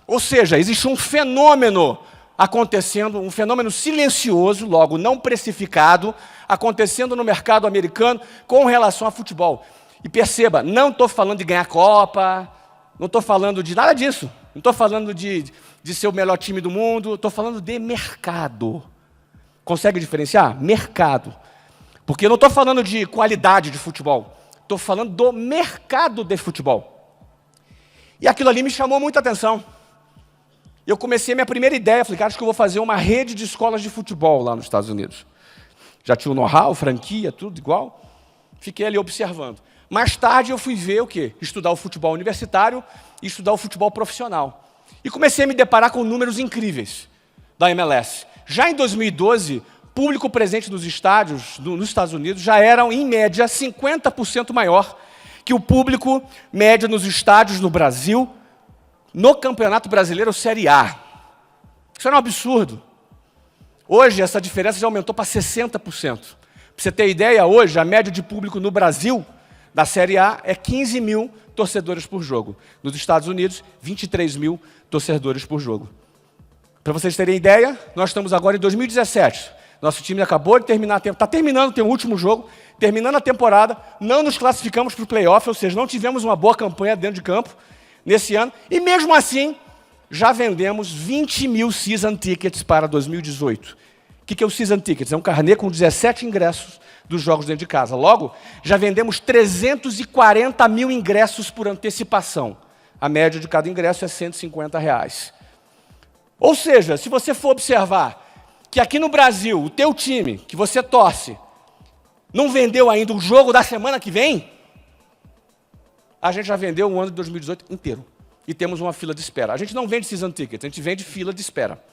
Ou seja, existe um fenômeno acontecendo, um fenômeno silencioso, logo não precificado, acontecendo no mercado americano com relação a futebol. E perceba, não estou falando de ganhar Copa, não estou falando de nada disso, não estou falando de ser o melhor time do mundo, estou falando de mercado. Consegue diferenciar? Mercado. Porque eu não estou falando de qualidade de futebol, estou falando do mercado de futebol. E aquilo ali me chamou muita atenção. Eu comecei a minha primeira ideia, falei, cara, acho que eu vou fazer uma rede de escolas de futebol lá nos Estados Unidos. Já tinha o know-how, franquia, tudo igual. Fiquei ali observando. Mais tarde eu fui ver o quê? Estudar o futebol universitário e estudar o futebol profissional. E comecei a me deparar com números incríveis da MLS. Já em 2012, público presente nos estádios nos Estados Unidos já era, em média, 50% maior que o público médio nos estádios no Brasil, no Campeonato Brasileiro Série A. Isso era um absurdo. Hoje, essa diferença já aumentou para 60%. Para você ter ideia, hoje, a média de público no Brasil, da Série A, é 15 mil torcedores por jogo. Nos Estados Unidos, 23 mil torcedores por jogo. Para vocês terem ideia, nós estamos agora em 2017. Nosso time acabou de terminar a temporada, está terminando, tem o último jogo, terminando a temporada, não nos classificamos para o playoff, ou seja, não tivemos uma boa campanha dentro de campo nesse ano, e mesmo assim, já vendemos 20 mil season tickets para 2018. O que é o season tickets? É um carnê com 17 ingressos dos jogos dentro de casa. Logo, já vendemos 340 mil ingressos por antecipação. A média de cada ingresso é R$150. Ou seja, se você for observar que aqui no Brasil, o teu time, que você torce, não vendeu ainda o jogo da semana que vem, a gente já vendeu o ano de 2018 inteiro. E temos uma fila de espera. A gente não vende season ticket, a gente vende fila de espera.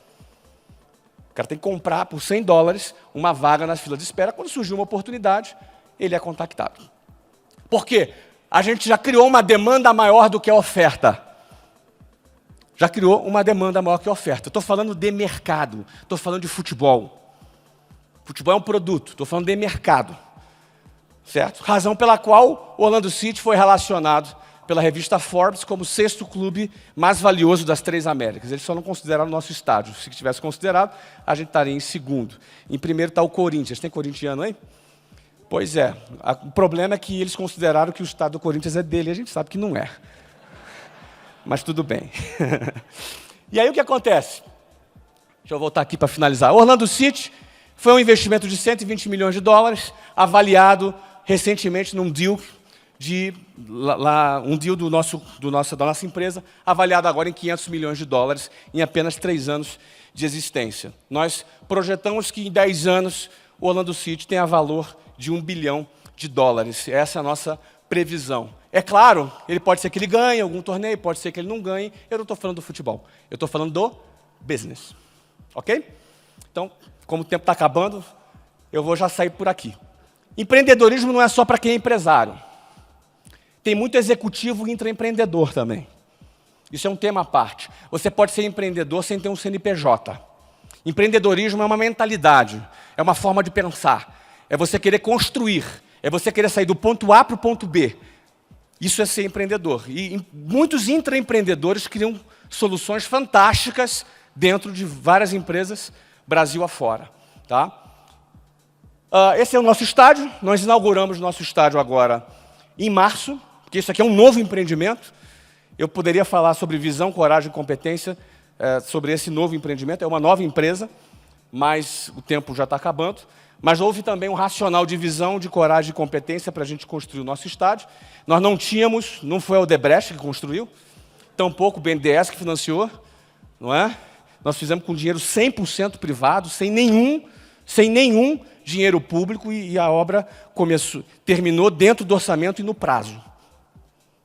O cara tem que comprar por $100 uma vaga na fila de espera. Quando surgir uma oportunidade, ele é contactado. Por quê? A gente já criou uma demanda maior do que a oferta. Já criou uma demanda maior que a oferta. Estou falando de mercado, estou falando de futebol. Futebol é um produto, estou falando de mercado. Certo? Razão pela qual o Orlando City foi relacionado pela revista Forbes como o 6º clube mais valioso das 3 Américas. Eles só não consideraram o nosso estádio. Se tivesse considerado, a gente estaria em segundo. Em primeiro está o Corinthians. Tem corintiano aí? Pois é. O problema é que eles consideraram que o estádio do Corinthians é dele, e a gente sabe que não é. Mas tudo bem. E aí o que acontece? Deixa eu voltar aqui para finalizar. Orlando City foi um investimento de 120 milhões de dólares, avaliado recentemente num deal da nossa empresa, avaliado agora em 500 milhões de dólares em apenas 3 anos de existência. Nós projetamos que em 10 anos o Orlando City tenha valor de 1 bilhão de dólares. Essa é a nossa previsão. É claro, ele pode ser que ele ganhe algum torneio, pode ser que ele não ganhe. Eu não estou falando do futebol, eu estou falando do business. Ok? Então, como o tempo está acabando, eu vou já sair por aqui. Empreendedorismo não é só para quem é empresário. Tem muito executivo intraempreendedor também. Isso é um tema à parte. Você pode ser empreendedor sem ter um CNPJ. Empreendedorismo é uma mentalidade, é uma forma de pensar. É você querer construir, é você querer sair do ponto A para o ponto B. Isso é ser empreendedor. E muitos intraempreendedores criam soluções fantásticas dentro de várias empresas, Brasil afora. Tá? Esse é o nosso estádio. Nós inauguramos nosso estádio agora em março, porque isso aqui é um novo empreendimento. Eu poderia falar sobre visão, coragem e competência, sobre esse novo empreendimento. É uma nova empresa, mas o tempo já está acabando. Mas houve também um racional de visão, de coragem e competência para a gente construir o nosso estádio. Nós não tínhamos, não foi a Odebrecht que construiu, tampouco o BNDES que financiou, não é? Nós fizemos com dinheiro 100% privado, sem nenhum dinheiro público, e a obra terminou dentro do orçamento e no prazo.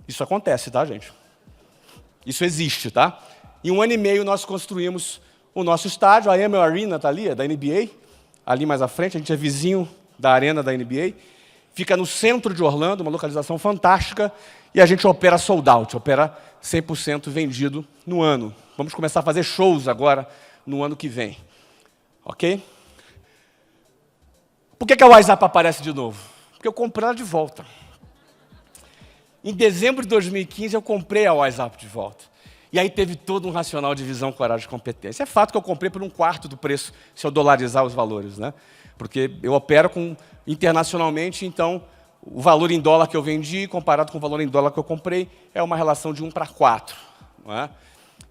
Isso acontece, tá, gente? Isso existe, tá? Em 1 ano e meio nós construímos o nosso estádio, a Amway Arena está ali, é da NBA, ali mais à frente, a gente é vizinho da arena da NBA, fica no centro de Orlando, uma localização fantástica, e a gente opera sold out, opera 100% vendido no ano. Vamos começar a fazer shows agora, no ano que vem. Ok? Por que a WhatsApp aparece de novo? Porque eu comprei ela de volta. Em dezembro de 2015, eu comprei a WhatsApp de volta. E aí teve todo um racional de visão, coragem e competência. É fato que eu comprei por 1/4 do preço, se eu dolarizar os valores, né? Porque eu opero internacionalmente, então o valor em dólar que eu vendi, comparado com o valor em dólar que eu comprei, é uma relação de 1/4. Não é?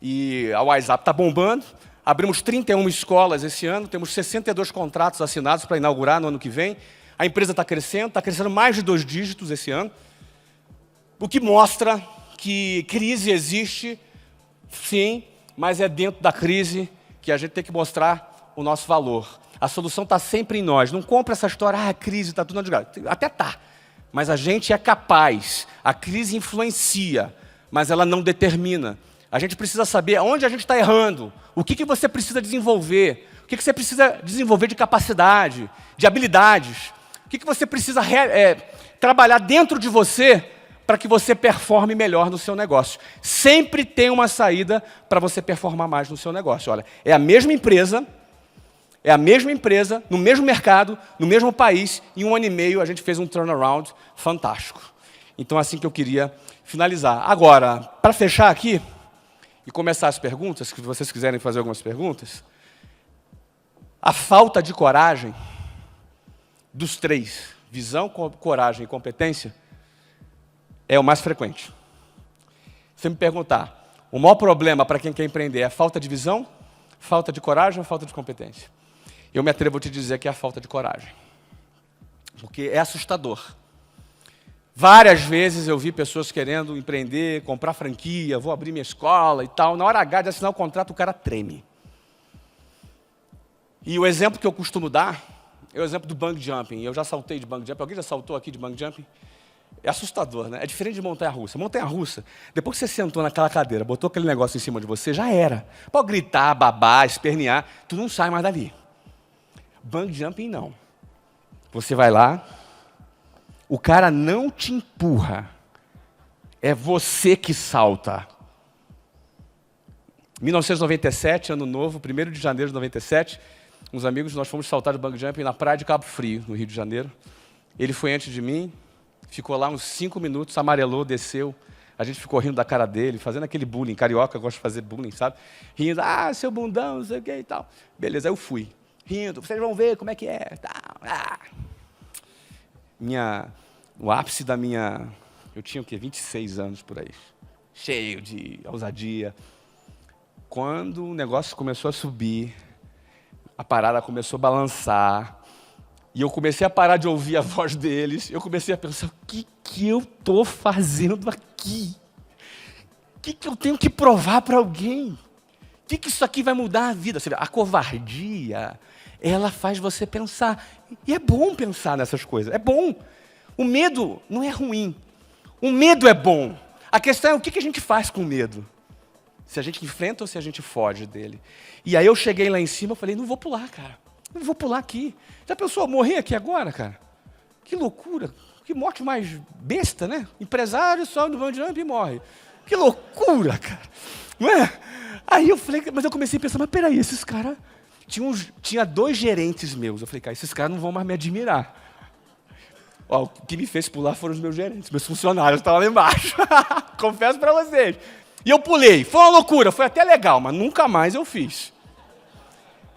E a WhatsApp está bombando. Abrimos 31 escolas esse ano, temos 62 contratos assinados para inaugurar no ano que vem. A empresa está crescendo mais de 2 dígitos esse ano, o que mostra que crise existe, sim, mas é dentro da crise que a gente tem que mostrar o nosso valor. A solução está sempre em nós. Não compra essa história, a crise está tudo na. Até está, mas a gente é capaz. A crise influencia, mas ela não determina. A gente precisa saber onde a gente está errando, o que você precisa desenvolver, o que você precisa desenvolver de capacidade, de habilidades, o que você precisa trabalhar dentro de você para que você performe melhor no seu negócio. Sempre tem uma saída para você performar mais no seu negócio. Olha, é a mesma empresa, no mesmo mercado, no mesmo país, em 1 ano e meio a gente fez um turnaround fantástico. Então, assim que eu queria finalizar. Agora, para fechar aqui, e começar as perguntas, se vocês quiserem fazer algumas perguntas, a falta de coragem dos 3, visão, coragem e competência, é o mais frequente. Se me perguntar, o maior problema para quem quer empreender é a falta de visão, falta de coragem ou falta de competência? Eu me atrevo a te dizer que é a falta de coragem. Porque é assustador. Várias vezes eu vi pessoas querendo empreender, comprar franquia, vou abrir minha escola e tal. Na hora H de assinar o contrato, o cara treme. E o exemplo que eu costumo dar é o exemplo do bungee jumping. Eu já saltei de bungee jumping. Alguém já saltou aqui de bungee jumping? É assustador, né? É diferente de montanha-russa. Montanha-russa, depois que você sentou naquela cadeira, botou aquele negócio em cima de você, já era. Pode gritar, babar, espernear, tu não sai mais dali. Bungee jumping, não. Você vai lá, o cara não te empurra, é você que salta. 1997, ano novo, 1º de janeiro de 97, uns amigos, nós fomos saltar de bungee jumping na praia de Cabo Frio, no Rio de Janeiro. Ele foi antes de mim, ficou lá uns 5 minutos, amarelou, desceu. A gente ficou rindo da cara dele, fazendo aquele bullying. Carioca gosta de fazer bullying, sabe? Rindo, seu bundão, não sei o que e tal. Beleza, aí eu fui. Rindo, vocês vão ver como é que é. O ápice da minha... Eu tinha o quê? 26 anos por aí. Cheio de ousadia. quando o negócio começou a subir, a parada começou a balançar, e eu comecei a parar de ouvir a voz deles, eu comecei a pensar, o que eu estou fazendo aqui? O que eu tenho que provar para alguém? O que isso aqui vai mudar a vida? A covardia, ela faz você pensar. E é bom pensar nessas coisas, é bom. O medo não é ruim, o medo é bom. A questão é o que a gente faz com o medo. Se a gente enfrenta ou se a gente foge dele. E aí eu cheguei lá em cima e falei, não vou pular, cara. Não vou pular aqui. Já pensou morrer aqui agora, cara? Que loucura. Que morte mais besta, né? Empresário sobe no bungee jump e morre. Que loucura, cara. Não é? Aí eu falei, mas eu comecei a pensar, mas peraí, esses caras... Tinha 2 gerentes meus. Eu falei, cara, esses caras não vão mais me admirar. Ó, o que me fez pular foram os meus gerentes, meus funcionários estavam lá embaixo. Confesso para vocês. E eu pulei. Foi uma loucura, foi até legal, mas nunca mais eu fiz.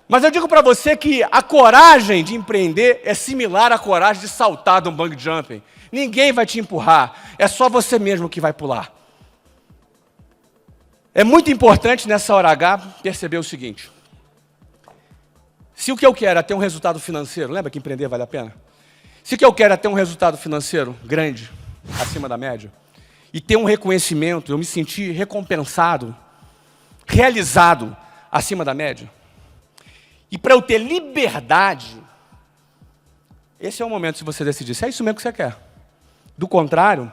Mas eu digo para você que a coragem de empreender é similar à coragem de saltar de um bungee jumping. Ninguém vai te empurrar, é só você mesmo que vai pular. É muito importante nessa hora H perceber o seguinte. Se o que eu quero é ter um resultado financeiro, lembra que empreender vale a pena? Se o que eu quero é ter um resultado financeiro grande, acima da média, e ter um reconhecimento, eu me sentir recompensado, realizado acima da média, e para eu ter liberdade, esse é o momento de você decidir se é isso mesmo que você quer. Do contrário,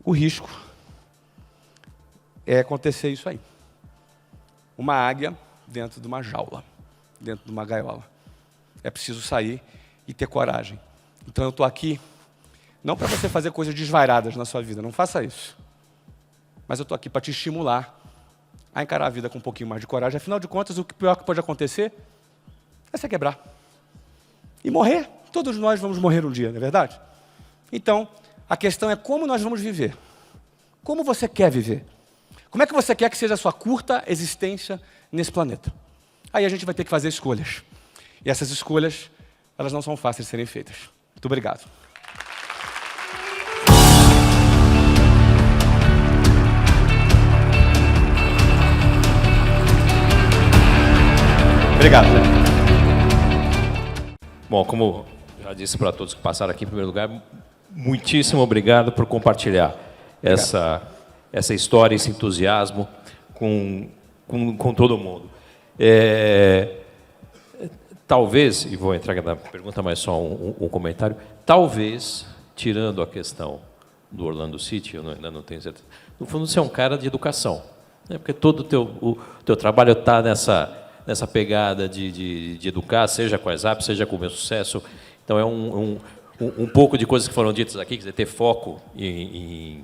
o risco é acontecer isso aí. Uma águia dentro de uma jaula, dentro de uma gaiola. É preciso sair e ter coragem. Então eu estou aqui, não para você fazer coisas desvairadas na sua vida, não faça isso. Mas eu estou aqui para te estimular a encarar a vida com um pouquinho mais de coragem. Afinal de contas, o pior que pode acontecer é você quebrar. E morrer. Todos nós vamos morrer um dia, não é verdade? Então, a questão é como nós vamos viver. Como você quer viver? Como é que você quer que seja a sua curta existência nesse planeta? Aí a gente vai ter que fazer escolhas. E essas escolhas, elas não são fáceis de serem feitas. Muito obrigado. Obrigado, Zé. Bom, como já disse para todos que passaram aqui, em primeiro lugar, muitíssimo obrigado por compartilhar essa história, esse entusiasmo com todo mundo. Talvez, e vou entrar na pergunta, mas só um comentário, talvez, tirando a questão do Orlando City, eu ainda não tenho certeza, no fundo você é um cara de educação, né? Porque todo o teu trabalho está nessa pegada de educar, seja com as apps, seja com o meu sucesso. Então é um pouco de coisas que foram ditas aqui, quer dizer, ter foco em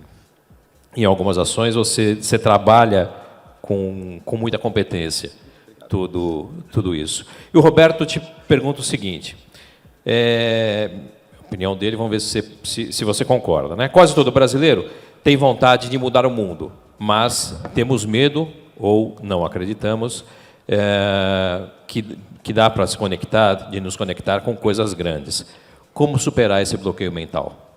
algumas ações, você trabalha com muita competência. Tudo isso. E o Roberto te pergunta o seguinte, a opinião dele, vamos ver se você concorda, né? Quase todo brasileiro tem vontade de mudar o mundo, mas temos medo ou não acreditamos que dá para se conectar, de nos conectar com coisas grandes. Como superar esse bloqueio mental?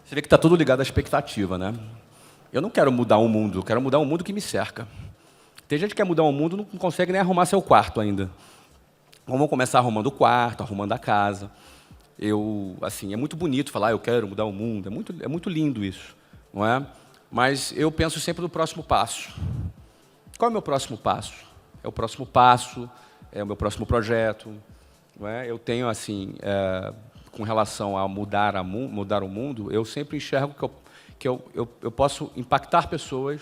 Você vê que está tudo ligado à expectativa, né? Eu não quero mudar o mundo, eu quero mudar o mundo que me cerca. Tem gente que quer mudar o mundo e não consegue nem arrumar seu quarto ainda. Vamos começar arrumando o quarto, arrumando a casa. É muito bonito falar, eu quero mudar o mundo, é muito lindo isso, não é? Mas eu penso sempre no próximo passo. Qual é o meu próximo passo? É o próximo passo, é o meu próximo projeto, não é? Eu tenho, com relação a mudar o mundo, eu sempre enxergo que eu posso impactar pessoas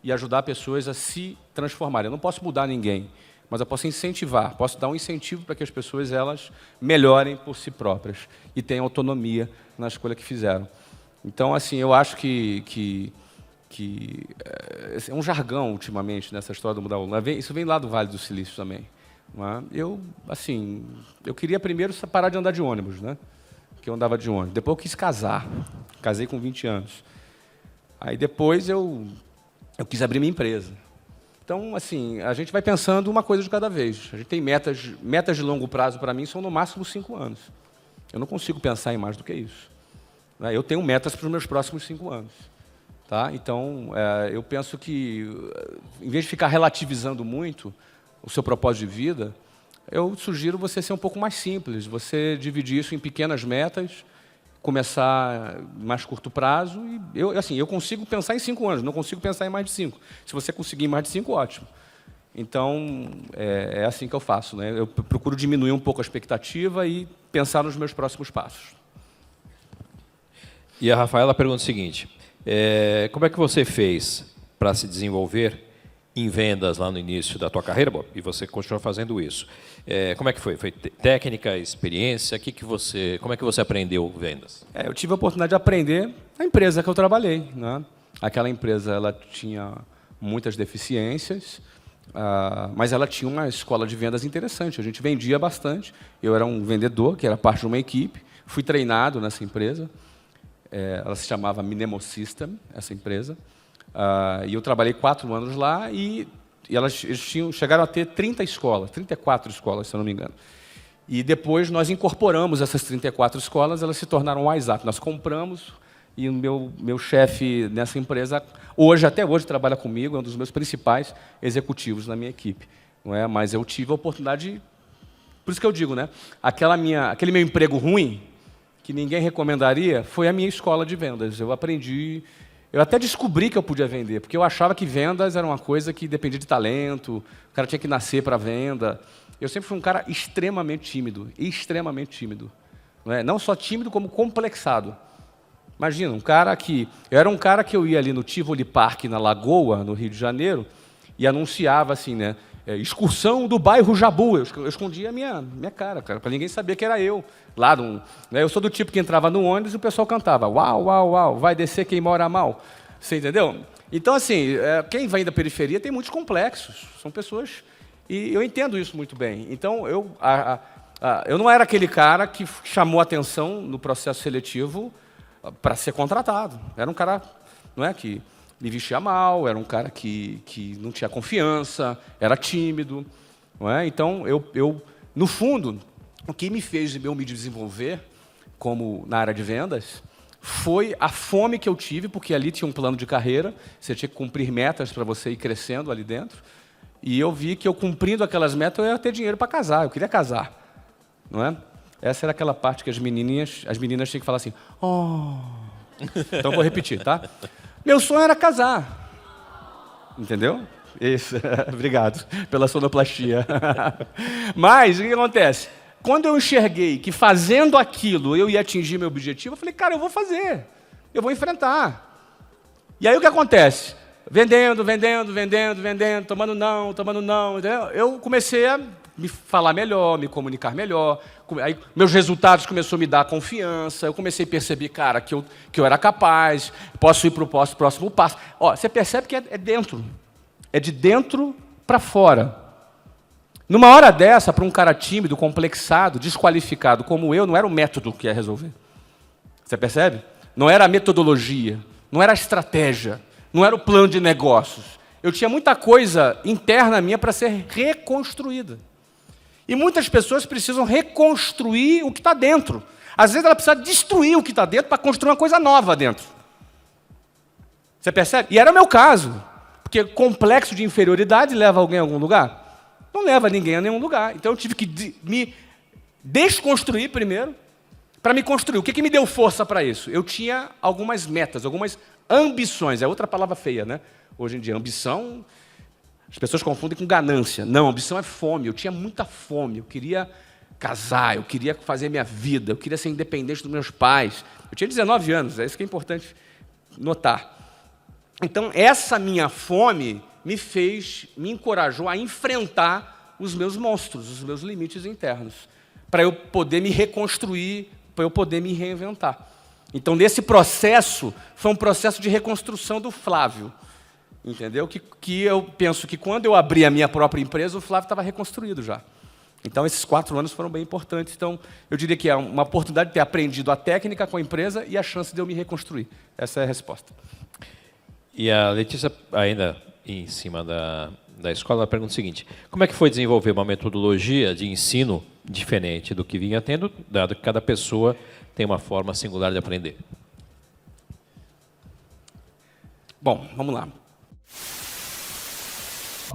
e ajudar pessoas a se transformarem. Eu não posso mudar ninguém, mas eu posso incentivar, posso dar um incentivo para que as pessoas elas melhorem por si próprias e tenham autonomia na escolha que fizeram. Então, eu acho que é um jargão ultimamente nessa história do mudar o mundo. Isso vem lá do Vale do Silício também. Não é? Eu queria primeiro parar de andar de ônibus, né? Porque eu andava de ônibus. Depois eu quis casar. Casei com 20 anos. Aí depois eu quis abrir minha empresa. Então, a gente vai pensando uma coisa de cada vez. A gente tem metas de longo prazo, para mim, são no máximo 5 anos. Eu não consigo pensar em mais do que isso. Eu tenho metas para os meus próximos 5 anos. Tá? Então, eu penso que, em vez de ficar relativizando muito o seu propósito de vida, eu sugiro você ser um pouco mais simples, você dividir isso em pequenas metas, começar mais curto prazo. E eu consigo pensar em 5 anos, não consigo pensar em mais de 5. Se você conseguir em mais de 5, ótimo. Então, é assim que eu faço, né? Eu procuro diminuir um pouco a expectativa e pensar nos meus próximos passos. E a Rafaela pergunta o seguinte, como é que você fez para se desenvolver em vendas lá no início da tua carreira? Bom, e você continua fazendo isso. Como é que foi? Foi técnica, experiência? Como é que você aprendeu vendas? Eu tive a oportunidade de aprender na empresa que eu trabalhei, né? Aquela empresa ela tinha muitas deficiências, mas ela tinha uma escola de vendas interessante. A gente vendia bastante. Eu era um vendedor, que era parte de uma equipe. Fui treinado nessa empresa. Ela se chamava Minemo System, essa empresa. E eu trabalhei 4 anos lá e eles chegaram a ter 30 escolas, 34 escolas, se eu não me engano. E depois nós incorporamos essas 34 escolas, elas se tornaram o WhatsApp. Nós compramos e o meu chefe nessa empresa, até hoje, trabalha comigo, é um dos meus principais executivos na minha equipe. Não é? Mas eu tive a oportunidade, por isso que eu digo, né? Aquele meu emprego ruim, que ninguém recomendaria, foi a minha escola de vendas. Eu aprendi. Eu até descobri que eu podia vender, porque eu achava que vendas era uma coisa que dependia de talento, o cara tinha que nascer para venda. Eu sempre fui um cara extremamente tímido, não é? Não só tímido, como complexado. Imagina, eu era um cara que eu ia ali no Tivoli Park, na Lagoa, no Rio de Janeiro, e anunciava assim, né? Excursão do bairro Jabu. Eu escondia a minha cara, para ninguém saber que era eu. Né? Eu sou do tipo que entrava no ônibus e o pessoal cantava uau, uau, uau, vai descer quem mora mal. Você entendeu? Então, assim, quem vem da periferia tem muitos complexos. São pessoas... E eu entendo isso muito bem. Então, eu não era aquele cara que chamou atenção no processo seletivo para ser contratado. Era um cara, não é, que me vestia mal, era um cara que não tinha confiança, era tímido. Não é? Então, no fundo, o que me fez eu me desenvolver na área de vendas foi a fome que eu tive, porque ali tinha um plano de carreira, você tinha que cumprir metas para você ir crescendo ali dentro. E eu vi que eu cumprindo aquelas metas, eu ia ter dinheiro para casar, eu queria casar. Não é? Essa era aquela parte que as meninas tinham que falar assim, oh. Então, eu vou repetir, tá? Meu sonho era casar. Entendeu? Isso. Obrigado pela sonoplastia. Mas, o que acontece? Quando eu enxerguei que fazendo aquilo eu ia atingir meu objetivo, eu falei, cara, eu vou fazer. Eu vou enfrentar. E aí o que acontece? Vendendo, tomando não. Entendeu? Eu comecei a me falar melhor, me comunicar melhor. Aí, meus resultados começaram a me dar confiança. Eu comecei a perceber, cara, que eu era capaz, posso ir para o próximo passo. Você percebe que é dentro. É de dentro para fora. Numa hora dessa, para um cara tímido, complexado, desqualificado como eu, não era o método que ia resolver. Você percebe? Não era a metodologia, não era a estratégia, não era o plano de negócios. Eu tinha muita coisa interna minha para ser reconstruída. E muitas pessoas precisam reconstruir o que está dentro. Às vezes ela precisa destruir o que está dentro para construir uma coisa nova dentro. Você percebe? E era o meu caso. Porque complexo de inferioridade leva alguém a algum lugar? Não leva ninguém a nenhum lugar. Então eu tive que me desconstruir primeiro para me construir. O que me deu força para isso? Eu tinha algumas metas, algumas ambições. É outra palavra feia, né? Hoje em dia, ambição... As pessoas confundem com ganância. Não, ambição é fome. Eu tinha muita fome. Eu queria casar, eu queria fazer minha vida, eu queria ser independente dos meus pais. Eu tinha 19 anos, é isso que é importante notar. Então, essa minha fome me encorajou a enfrentar os meus monstros, os meus limites internos, para eu poder me reconstruir, para eu poder me reinventar. Então, nesse processo, foi um processo de reconstrução do Flávio. Entendeu? Que eu penso que quando eu abri a minha própria empresa, o Flávio estava reconstruído já. Então, esses 4 anos foram bem importantes. Então, eu diria que é uma oportunidade de ter aprendido a técnica com a empresa e a chance de eu me reconstruir. Essa é a resposta. E a Letícia, ainda em cima da escola, ela pergunta o seguinte, como é que foi desenvolver uma metodologia de ensino diferente do que vinha tendo, dado que cada pessoa tem uma forma singular de aprender? Bom, vamos lá.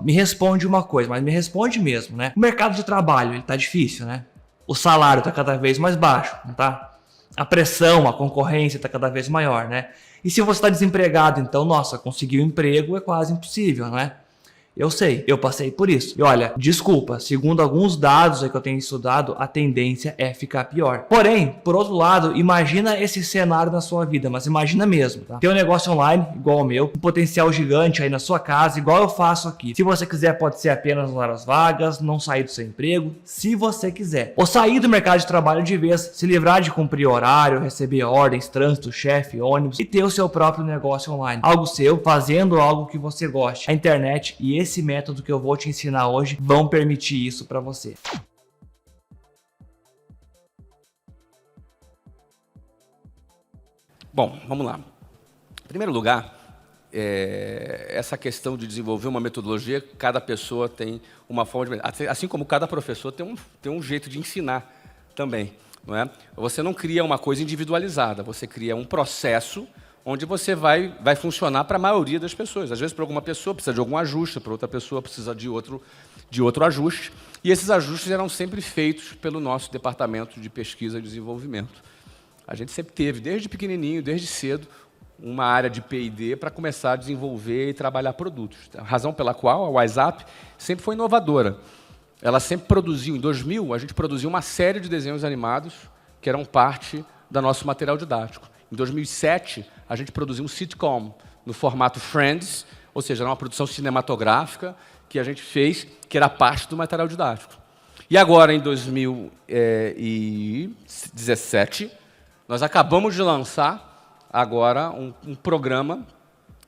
Me responde uma coisa, mas me responde mesmo, né? O mercado de trabalho, ele tá difícil, né? O salário tá cada vez mais baixo, não tá? A pressão, a concorrência tá cada vez maior, né? E se você está desempregado, então, nossa, conseguir um emprego é quase impossível, não é? Eu sei, eu passei por isso. E olha, desculpa, segundo alguns dados aí que eu tenho estudado, a tendência é ficar pior. Porém, por outro lado, imagina esse cenário na sua vida, mas imagina mesmo, tá? Tem um negócio online, igual o meu, um potencial gigante aí na sua casa, igual eu faço aqui. Se você quiser, pode ser apenas nas horas vagas, não sair do seu emprego, se você quiser. Ou sair do mercado de trabalho de vez, se livrar de cumprir horário, receber ordens, trânsito, chefe, ônibus e ter o seu próprio negócio online. Algo seu, fazendo algo que você goste. A internet e esse método que eu vou te ensinar hoje vão permitir isso para você. Bom, vamos lá. Em primeiro lugar, essa questão de desenvolver uma metodologia, cada pessoa tem uma forma de... Assim como cada professor tem um jeito de ensinar também. Não é? Você não cria uma coisa individualizada, você cria um processo onde você vai funcionar para a maioria das pessoas. Às vezes, para alguma pessoa, precisa de algum ajuste, para outra pessoa, precisa de outro ajuste. E esses ajustes eram sempre feitos pelo nosso departamento de pesquisa e desenvolvimento. A gente sempre teve, desde pequenininho, desde cedo, uma área de P&D para começar a desenvolver e trabalhar produtos. A razão pela qual a WhatsApp sempre foi inovadora. Ela sempre produziu, em 2000, a gente produziu uma série de desenhos animados que eram parte do nosso material didático. Em 2007, a gente produziu um sitcom no formato Friends, ou seja, era uma produção cinematográfica que a gente fez, que era parte do material didático. E agora, em 2017, nós acabamos de lançar agora um programa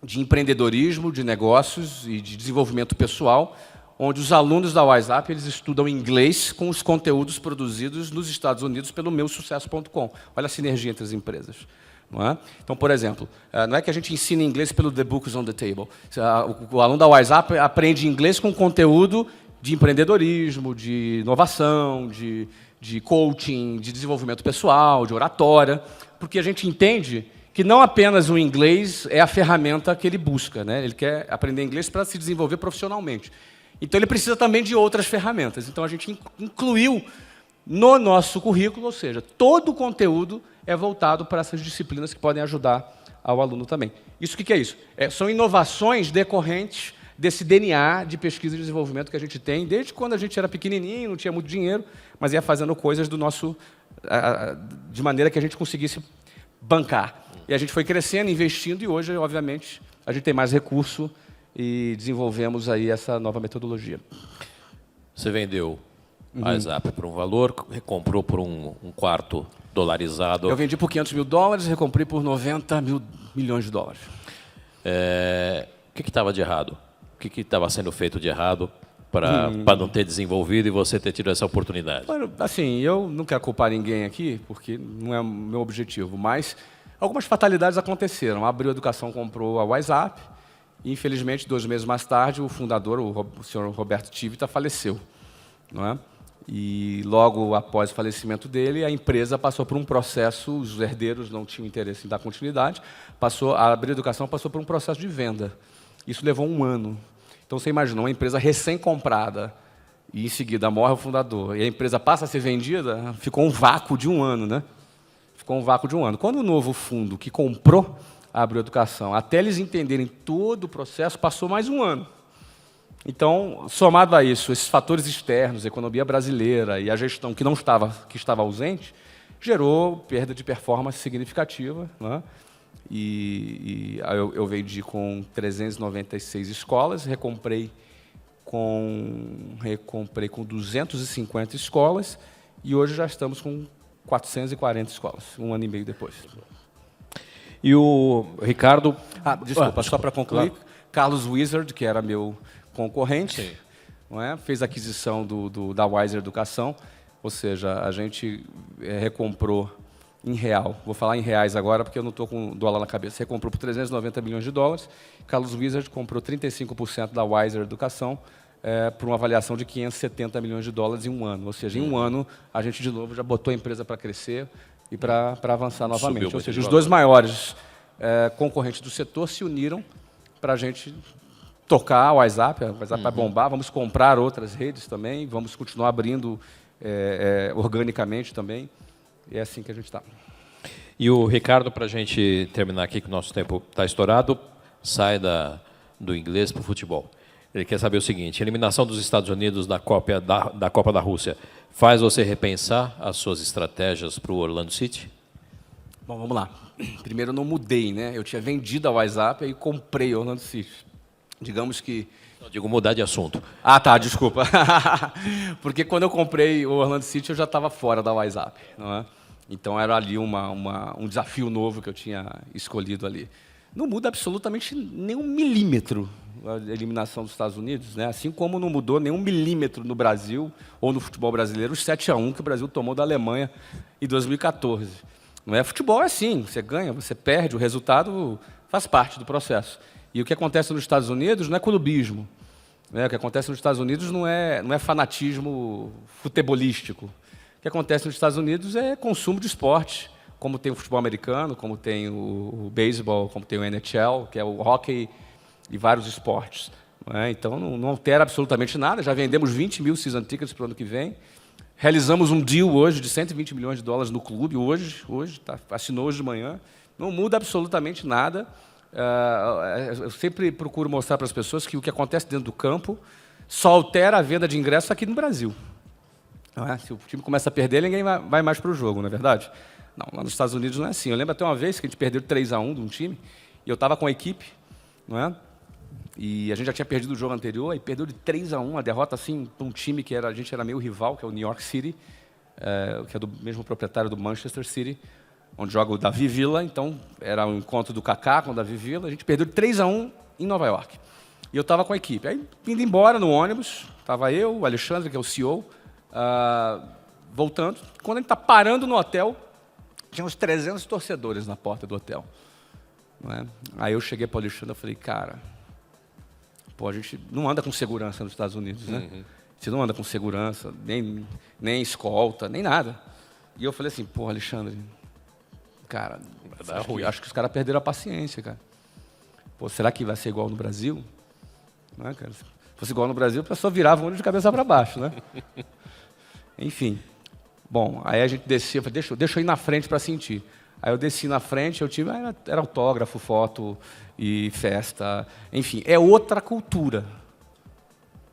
de empreendedorismo, de negócios e de desenvolvimento pessoal, onde os alunos da WhatsApp eles estudam inglês com os conteúdos produzidos nos Estados Unidos pelo meusucesso.com. Olha a sinergia entre as empresas. Não é? Então, por exemplo, não é que a gente ensina inglês pelo The Books on the Table. O aluno da WhatsApp aprende inglês com conteúdo de empreendedorismo, de inovação, de coaching, de desenvolvimento pessoal, de oratória, porque a gente entende que não apenas o inglês é a ferramenta que ele busca, né? Ele quer aprender inglês para se desenvolver profissionalmente. Então, ele precisa também de outras ferramentas. Então, a gente incluiu no nosso currículo, ou seja, todo o conteúdo é voltado para essas disciplinas que podem ajudar ao aluno também. Isso o que é isso? São inovações decorrentes desse DNA de pesquisa e desenvolvimento que a gente tem desde quando a gente era pequenininho, não tinha muito dinheiro, mas ia fazendo coisas do nosso de maneira que a gente conseguisse bancar. E a gente foi crescendo, investindo, e hoje, obviamente, a gente tem mais recurso e desenvolvemos aí essa nova metodologia. Você vendeu a WhatsApp por um valor, recomprou por um quarto dolarizado. Eu vendi por $500 mil, recomprei por $90 milhões. O que estava de errado? O que estava sendo feito de errado para não ter desenvolvido e você ter tido essa oportunidade? Assim, eu não quero culpar ninguém aqui, porque não é o meu objetivo, mas algumas fatalidades aconteceram. A Abril Educação comprou a WhatsApp e, infelizmente, 2 meses mais tarde, o fundador, o senhor Roberto Tivita, faleceu. Não é? E logo após o falecimento dele, a empresa passou por um processo, os herdeiros não tinham interesse em dar continuidade, a Abril Educação passou por um processo de venda. Isso levou 1 ano. Então, você imagina, uma empresa recém-comprada, e em seguida morre o fundador, e a empresa passa a ser vendida, ficou um vácuo de 1 ano, né? Ficou um vácuo de 1 ano. Quando o novo fundo que comprou a Abril Educação, até eles entenderem todo o processo, passou mais 1 ano. Então, somado a isso, esses fatores externos, a economia brasileira e a gestão que estava ausente, gerou perda de performance significativa, né? Eu vendi com 396 escolas, recomprei com 250 escolas e hoje já estamos com 440 escolas, 1 ano e meio depois. E o Ricardo... Desculpa, só para concluir, claro. Carlos Wizard, que era meu concorrente, não é? Fez a aquisição da Wiser Educação, ou seja, a gente recomprou em real. Vou falar em reais agora, porque eu não estou com dólar na cabeça. Recomprou por $390 milhões. Carlos Wizard comprou 35% da Wiser Educação por uma avaliação de $570 milhões em 1 ano. Ou seja, em 1 ano, a gente, de novo, já botou a empresa para crescer e para avançar novamente. Ou seja, os 2 maiores concorrentes do setor se uniram para a gente tocar o WhatsApp vai bombar, vamos comprar outras redes também, vamos continuar abrindo organicamente também, e é assim que a gente está. E o Ricardo, para a gente terminar aqui, que o nosso tempo está estourado, sai do inglês para o futebol. Ele quer saber o seguinte: a eliminação dos Estados Unidos da Copa da Rússia faz você repensar as suas estratégias para o Orlando City? Bom, vamos lá. Primeiro, eu não mudei, né? Eu tinha vendido a WhatsApp e comprei o Orlando City. Digamos que... Eu digo mudar de assunto. Ah, tá, desculpa. Porque quando eu comprei o Orlando City, eu já estava fora da WhatsApp, não é? Então era ali um desafio novo que eu tinha escolhido ali. Não muda absolutamente nem 1 milímetro a eliminação dos Estados Unidos, né? Assim como não mudou nem 1 milímetro no Brasil ou no futebol brasileiro os 7-1 que o Brasil tomou da Alemanha em 2014. Não é? Futebol é assim, você ganha, você perde, o resultado faz parte do processo. E o que acontece nos Estados Unidos não é clubismo. Né? O que acontece nos Estados Unidos não é fanatismo futebolístico. O que acontece nos Estados Unidos é consumo de esporte, como tem o futebol americano, como tem o beisebol, como tem o NHL, que é o hockey e vários esportes. Né? Então, não altera absolutamente nada. Já vendemos 20 mil season tickets para o ano que vem. Realizamos um deal hoje de 120 milhões de dólares no clube, assinou hoje de manhã. Não muda absolutamente nada. Eu sempre procuro mostrar para as pessoas que o que acontece dentro do campo só altera a venda de ingressos aqui no Brasil. Não é? Se o time começa a perder, ninguém vai mais para o jogo, não é verdade? Não, lá nos Estados Unidos não é assim. Eu lembro até uma vez que a gente perdeu 3-1 de um time, e eu estava com a equipe, não é? E a gente já tinha perdido o jogo anterior, e perdeu de 3-1, a derrota assim, para um time que a gente era meio rival, que é o New York City, que é do mesmo proprietário do Manchester City, onde joga o Davi Villa. Então, era um encontro do Kaká com o Davi Villa. A gente perdeu de 3-1 em Nova York. E eu estava com a equipe. Aí, indo embora no ônibus, estava eu, o Alexandre, que é o CEO, voltando. Quando a gente está parando no hotel, tinha uns 300 torcedores na porta do hotel. Não é? Aí eu cheguei para o Alexandre e falei, cara, a gente não anda com segurança nos Estados Unidos, né? Uhum. Você não anda com segurança, nem escolta, nem nada. E eu falei assim, Alexandre, cara, acho que os caras perderam a paciência, cara. Será que vai ser igual no Brasil? Não é, cara? Se fosse igual no Brasil, a pessoa virava o olho de cabeça para baixo, né? Enfim. Bom, aí a gente descia, eu falei, deixa eu ir na frente para sentir. Aí eu desci na frente, eu tive, era autógrafo, foto e festa. Enfim, é outra cultura.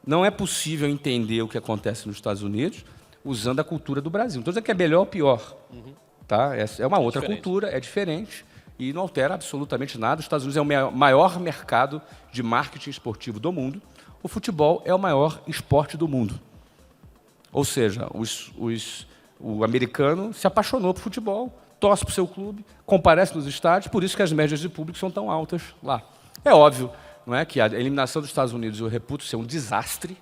Não é possível entender o que acontece nos Estados Unidos usando a cultura do Brasil. Não estou dizendo que é melhor ou pior. Uhum. Tá? É uma outra cultura, é diferente e não altera absolutamente nada. Os Estados Unidos é o maior mercado de marketing esportivo do mundo. O futebol é o maior esporte do mundo. Ou seja, o americano se apaixonou por futebol, torce para o seu clube, comparece nos estádios, por isso que as médias de público são tão altas lá. É óbvio, não é, que a eliminação dos Estados Unidos eu reputo ser um desastre.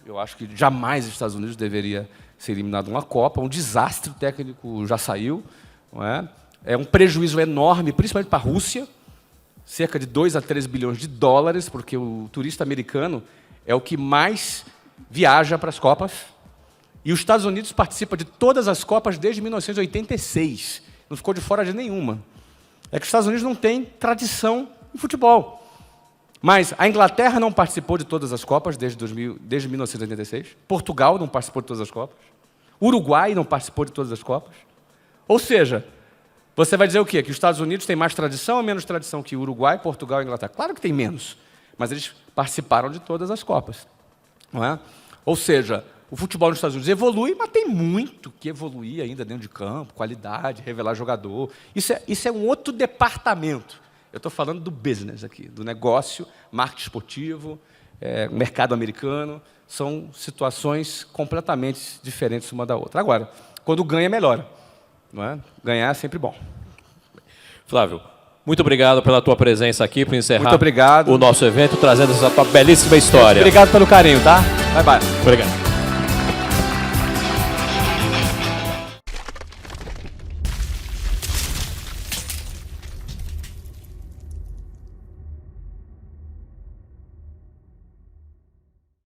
Eu acho que jamais os Estados Unidos deveria ser eliminado numa Copa. Um desastre, o técnico já saiu. Não é? É um prejuízo enorme, principalmente para a Rússia, cerca de 2 a 3 bilhões de dólares, porque o turista americano é o que mais viaja para as Copas. E os Estados Unidos participa de todas as Copas desde 1986. Não ficou de fora de nenhuma. É que os Estados Unidos não têm tradição em futebol. Mas a Inglaterra não participou de todas as Copas desde 1986. Portugal não participou de todas as Copas. Uruguai não participou de todas as Copas. Ou seja, você vai dizer o quê? Que os Estados Unidos têm mais tradição ou menos tradição que Uruguai, Portugal e Inglaterra? Claro que tem menos. Mas eles participaram de todas as Copas. Não é? Ou seja, o futebol nos Estados Unidos evolui, mas tem muito que evoluir ainda dentro de campo, qualidade, revelar jogador. Isso é um outro departamento. Eu estou falando do business aqui, do negócio, marketing esportivo, mercado americano. São situações completamente diferentes uma da outra. Agora, quando ganha, melhora. Não é? Ganhar é sempre bom. Flávio, muito obrigado pela tua presença aqui para encerrar muito obrigado. O nosso evento, trazendo essa tua belíssima história. Obrigado pelo carinho, tá? Bye, bye. Obrigado.